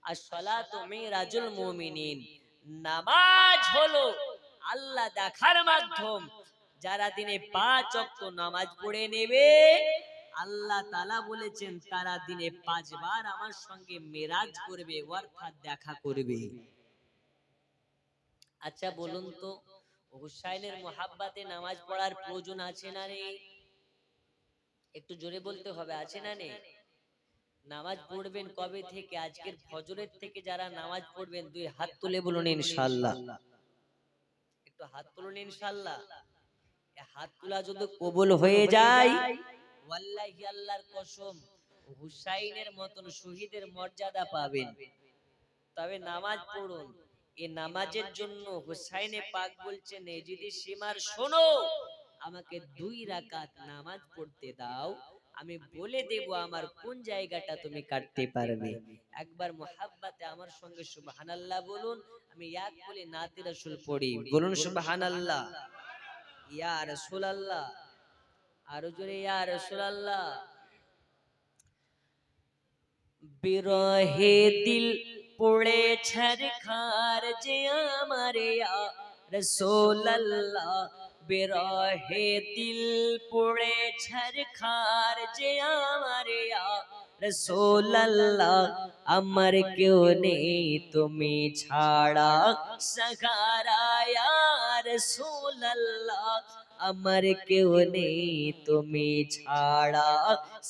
আস-সালাতু মিরাজুল মুমিনিন, নামাজ হলো আল্লাহ দেখার মাধ্যম। যারা দিনে 5 ওয়াক্ত নামাজ পড়ে নেবে, আল্লাহ তাআলা বলেছেন তারা দিনে 5 বার আমার সঙ্গে মেরাজ করবে, অর্থাৎ দেখা করবে। আচ্ছা বলুন তো, হুসাইনের মোহাব্বতে নামাজ পড়ার প্রয়োজন আছে না রে? একটু জোরে বলতে হবে, আছে না নেই? নামাজ পড়বেন কবে থেকে? আজকের ফজরের থেকে যারা নামাজ পড়বেন 2 হাত তুলে বলুন ইনশাআল্লাহ। একটু হাত তুলুন ইনশাআল্লাহ। এই হাত তোলা যদি কবুল হয়ে যায়, ওয়াল্লাহি আল্লাহর কসম হুসাইনের মতন শহীদের মর্যাদা পাবেন। তবে নামাজ পড়ুন। এই নামাজের জন্য হুসাইনে পাক বলছেন, এই যদি সীমার শোনো, আমাকে 2 রাকাত নামাজ পড়তে দাও, আমি বলে দেব আমার কোন জায়গাটা তুমি কাটতে পারবে। একবার মুহাব্বতে আমার সঙ্গে সুবহানাল্লাহ বলুন। আমি এক বলে নাতে রাসূল পড়ি, বলুন সুবহানাল্লাহ। ইয়া রাসূলুল্লাহ, আরো জোরে ইয়া রাসূলুল্লাহ। বিরহে দিল পড়ে ছারখার যে আমারে ইয়া রাসূলুল্লাহ, বিরহে দিল পড়ে ছারখার যে আমারে ইয়া রাসূলুল্লাহ, আমার কেউ নেই তুমি ছাড়া সাহারা ইয়া রাসূলুল্লাহ, আমার কেউ নেই তুমি ছাড়া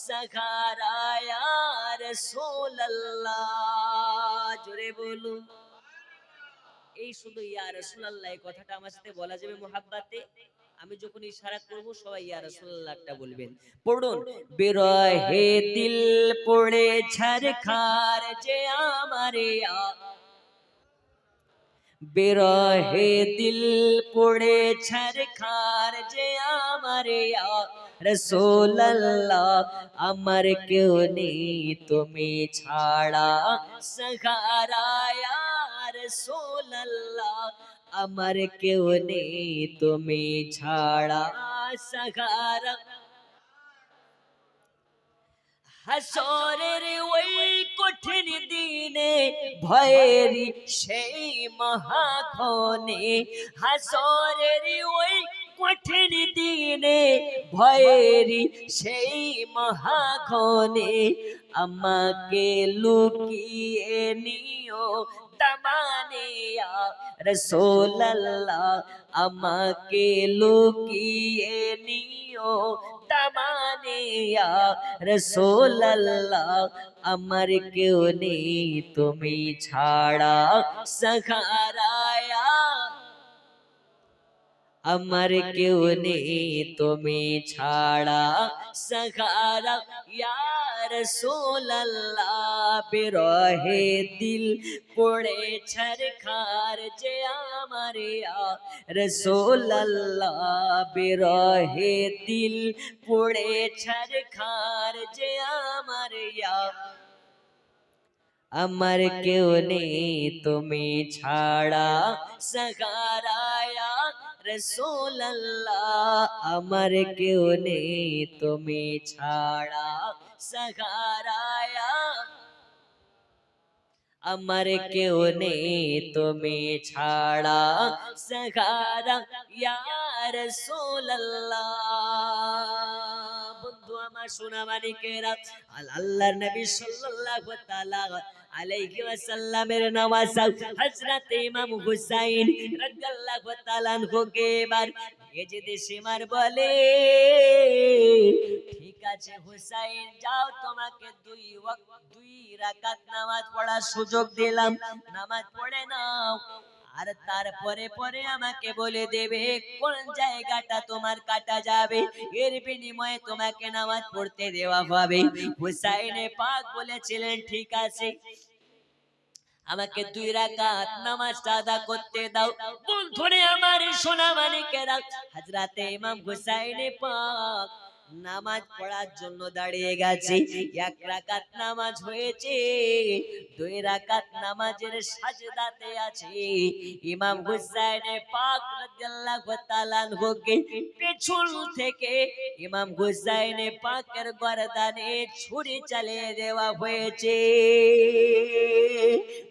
সাহারা ইয়া রাসূলুল্লাহ। জোরে বলুন। এই শুধু ইয়া রাসূলুল্লাহ এই কথাটা আমার সাথে বলা যাবে মুহাব্বতে? আমি যখন ইশারা করব সবাই ইয়া রাসূলুল্লাহটা বলবেন। পড়ুন, বিরহে দিল পড়ে ঝরখার যে আমারে বিরহে দিল পড়ে ঝরখার যে আমারে রাসূলুল্লাহ, আমার কেউ নেই তুমি ছাড়া সাহারা ইয়া রাসূলুল্লাহ, আমার কেউ নেই তুমি ছাড়া সাহারা। হাসরের ওই কঠিন দিনে ভয়েরি সেই মহাক্ষণে, হাসরের ওই কঠিন দিনে ভয়েরি সেই মহাক্ষণে, আমাকে লুকিয়ে নিও দামানে ইয়া রাসূলুল্লাহ, আমাকে লুকিয়ে নিও দামানে ইয়া রাসূলুল্লাহ, আমার কেউ নেই তুমি ছাড়া সাহারা ইয়া, আমার কেউ নেই তুমি ছাড়া সাহারা ইয়া রাসূলুল্লাহ, বিরহে দিল পড়ে ঝরখার যে আমার ইয়া রাসূলুল্লাহ, বিরহে দিল পড়ে ঝরখার যে আমার ইয়া, আমার কেউ নেই তুমি ছাড়া সাহারা ইয়া রাসূলুল্লাহ, আমার কেউ নেই তুমি ছাড়া সাহারা ইয়া, আমার কেউ নেই তুমি ছাড়া সাহারা ইয়া রাসূলুল্লাহ। বন্ধু আমার সোনা মানিকেরা, আল্লাহর নবী সাল্লাল্লাহু তাআলা আলাইহি ওয়াসাল্লামের নওয়াজ হযরত ইমাম হুসাইন রাদিয়াল্লাহু তাআলা আনহুকে এবার এজেদে সীমার বলে, ঠিক আছে হুসাইন যাও, তোমাকে দুই রাকাত নামাজ পড়ার সুযোগ দিলাম, নামাজ পড়ে নাও, আর তারপরে পরে আমাকে বলে দেবে কোন জায়গাটা তোমার কাটা যাবে, এর বিনিময়ে তোমাকে নামাজ পড়তে দেওয়া হবে। হুসাইনে পাক বলেছিলেন ঠিক আছে, আমাকে দুই রাকাত নামাজটা আদা করতে দাও। বন্ধুরে আমার সোনা মানিকেরা, হযরতে ইমাম হুসাইনে পাক নামাজ পড়ার জন্য দাঁড়িয়ে গেছে। এক রাকাত নামাজ হয়েছে, দুই রাকাত নামাজের সাজদাতে আছে। ইমাম হুসাইনে পাক রাদিয়াল্লাহু তাআলা আনহুকে পেছন থেকে ইমাম হুসাইনে পাকের গর্দানে ছুরি চালিয়ে দেওয়া হয়েছে।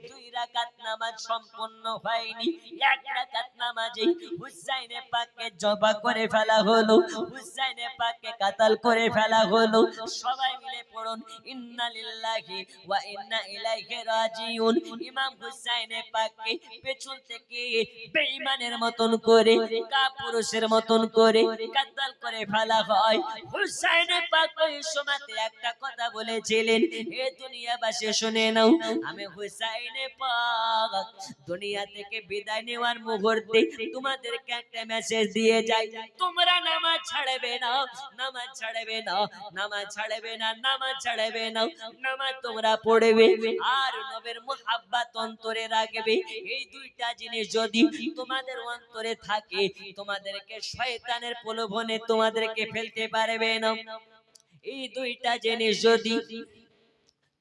দুই রাকাত নামাজ সম্পূর্ণ হয়নি, এক রাকাত নামাজে হুসাইনে পাককে জবা করে ফেলা হলো, হুসাইনে পাককে কাতাল করে ফেলা হলো। সবাই মিলে পড়ুন ইন্না লিল্লাহি ওয়া ইন্না ইলাইহি রাজিউন। ইমাম হুসাইনে পাককে পেছন থেকে বেঈমানের মতন করে, কাপুরুষের মতন করে কাতাল করে ফেলা হয়। হুসাইনে পাক ওই সময়তে একটা কথা বলেছিলেন, হে দুনিয়াবাসী শুনে নাও, আমি হুসাইনে পাক দুনিয়া থেকে বিদায় নেওয়ার মুহূর্তে তোমাদেরকে একটা মেসেজ দিয়ে যাই, তোমরা নামাজ ছাড়বে না, নামাজ ছাড়বে না, নামাজ ছাড়বে না, নামাজ ছাড়বে না, নামাজ তোমরা পড়বে আর নবীর মুহাব্বত অন্তরে রাখবে। এই দুইটা জিনিস যদি তোমাদের অন্তরে থাকে, তোমাদেরকে শয়তানের প্রলোভনে তোমাদেরকে ফেলতে পারবে না। এই দুইটা জিনিস যদি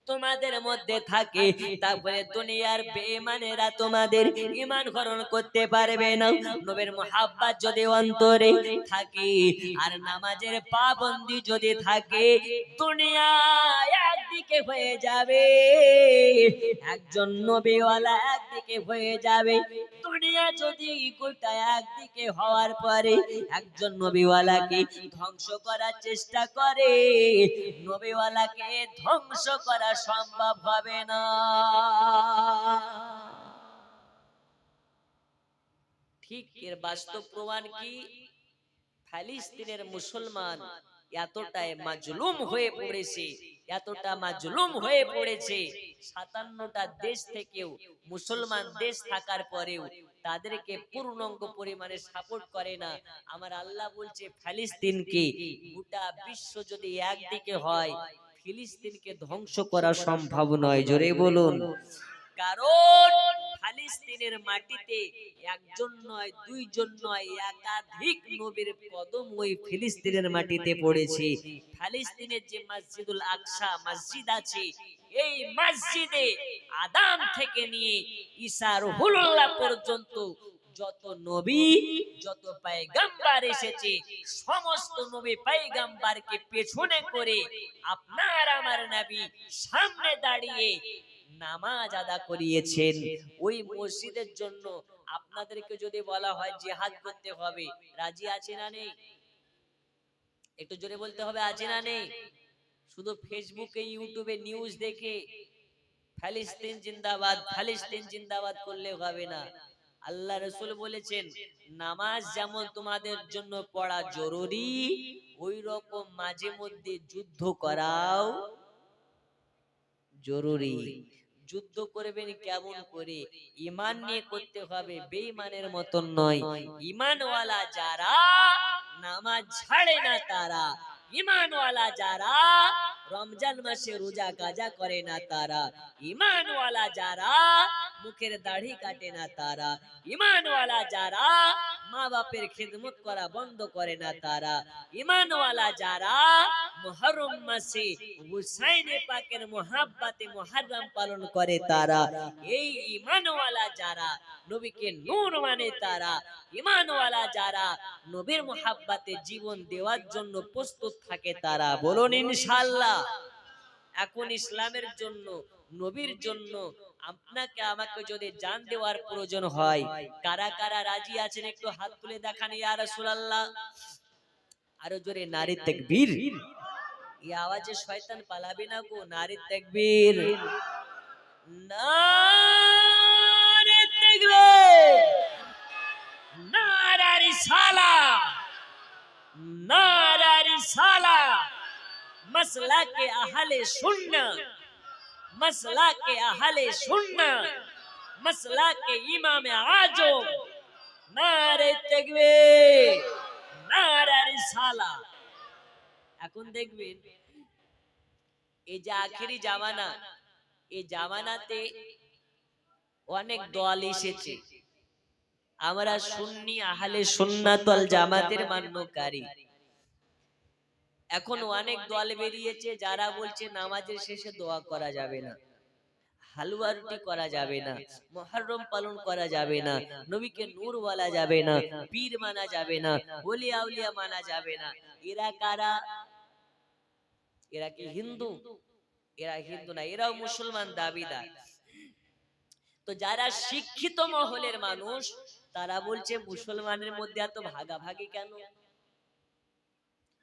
তোমাদের মধ্যে থাকে, তারপরে দুনিয়ার বেঈমানেরা তোমাদের ঈমান গ্রহণ করতে পারবে না। নবীর মুহাব্বত যদি অন্তরে থাকে আর নামাজের পাবন্দি যদি থাকে, দুনিয়া একদিকে হয়ে যাবে, একজন নবীওয়ালা একদিকে হয়ে যাবে। দুনিয়া যদি গোটা একদিকে হওয়ার পরে একজন নবীওয়ালাকে ধ্বংস করার চেষ্টা করে, নবীওয়ালাকে ধ্বংস করা সম্ভব হবে না। ঠিক এর বাস্তব প্রমাণ কি? ফিলিস্তিনের মুসলমান এতটাই মাজলুম হয়ে পড়েছে, এতটা মাজলুম হয়ে পড়েছে, 57টা দেশ থেকেও মুসলমান দেশ থাকার পরেও তাদেরকে পূর্ণাঙ্গ পরিমাণে সাপোর্ট করে না। আমার আল্লাহ বলছে ফিলিস্তিনকে, গোটা বিশ্ব যদি একদিকে হয়, ফিলিস্তিনকে ধ্বংস করা সম্ভব নয়। জোরে বলুন। কারণ ফিলিস্তিনের মাটিতে একজন নয়, দুইজন নয়, একাধিক নবীর কদম ওই ফিলিস্তিনের মাটিতে পড়েছে। ফিলিস্তিনের যে মসজিদুল আকসা মসজিদ আছে, এই মসজিদে আদম থেকে নিয়ে ঈসা রুহুল্লাহ পর্যন্ত যত নবী, যত পয়গম্বর এসেছে, সমস্ত নবী পয়গম্বরকে পেছনে করে আপনার আমার নবী সামনে দাঁড়িয়ে নামাজ আদা করিয়েছেন। ওই মসজিদের জন্য আপনাদেরকে যদি বলা হয় জিহাদ করতে হবে, রাজি আছে না নেই? একটু জোরে বলতে হবে, আছে না নেই? শুধু ফেসবুকে ইউটিউবে নিউজ দেখে ফিলিস্তিন জিন্দাবাদ, ফিলিস্তিন জিন্দাবাদ করলে হবে না। আল্লাহ রাসূল বলেছেন নামাজ যেমন তোমাদের জন্য পড়া জরুরি, ওই রকম মাঝে মধ্যে যুদ্ধ করাও জরুরি। যুদ্ধ করবেন কেমন করে? ঈমান নিয়ে করতে হবে, বেঈমানের মতন নয়। ঈমানওয়ালা যারা নামাজ ছাড়ে না তারা, ঈমানওয়ালা যারা রমজান মাসে রোজা কাজা করে না তারা, ঈমানওয়ালা যারা মুখের দাড়ি কাটে না তারা, ঈমানওয়ালা যারা মা বাপের খিদমত করা বন্ধ করে না তারা, ঈমানওয়ালা যারা মুহররম মাসে হুসাইন পাকের মুহাব্বতে মুহররম পালন করে তারা, এই ঈমানওয়ালা যারা নবীকে নূর মানে তারা, ঈমানওয়ালা যারা নবীর মুহাব্বতে জীবন দেওয়ার জন্য প্রস্তুত থাকে তারা। বলুন ইনশাআল্লাহ। এখন ইসলামের জন্য, নবীর জন্য আপনাকে আমাকে যদি জান দেওয়ার প্রয়োজন হয়, কারা কারা রাজি আছেন একটু হাত তুলে দেখান ইয়া রাসূলুল্লাহ। আরো জোরে নারে তাকবীর। এই আওয়াজে শয়তান পালাবে না গো। নারে তাকবীর, নারে তাকবীর, নারে রিসালাত, নারে রিসালাত। মাসলাকে আহলে সুন্নাত, মাসলাকে আহলে সুন্নাত, মাসলাকে ইমামে আজম। নারে তাকবীর, নারে রিসালাত। এখন দেখবেন এই যে আখেরি জামানা, এই জামানাতে অনেক দল এসেছে। আমরা সুন্নি আহলে সুন্নাত ওয়াল জামাতের মান্যকারী। এখন অনেক দল বেরিয়েছে যারা বলছে নামাজের শেষে দোয়া করা যাবে না, হালুয়া রুটি করা যাবে না, মুহররম পালন করা যাবে না, নবীকে নূর বলা যাবে না, পীর মানা যাবে না, ওলি আউলিয়া মানা যাবে না। এরা কারা? এরা কি হিন্দু? এরা হিন্দু না, এরাও মুসলমান দাবিদার। তো যারা শিক্ষিত মহলের মানুষ তারা বলছে মুসলমানের মধ্যে এত ভাগাভাগি কেন?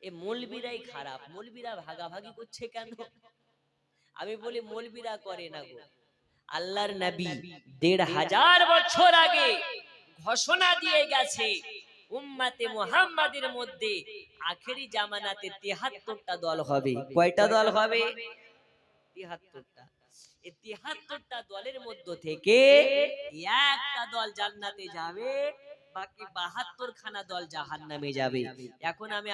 এ মৌলবীরাই খারাপ, মৌলবীরা ভাগাভাগি করছে কেন? আমি বলি মৌলবীরা করে না গো। আল্লাহর নবী ১৫০০ বছর আগে ঘোষণা দিয়ে গেছে উম্মতে মুহাম্মাদের মধ্যে আখেরি জামানাতে ৭৩টা দল হবে। কয়টা দল হবে? ৭৩টা। এই ৭৩টা দলের মধ্য থেকে একটা দল জান্নাতে যাবে, বাকি ৭২ খানা দল জাহান্নামে যাবে। এখন আমি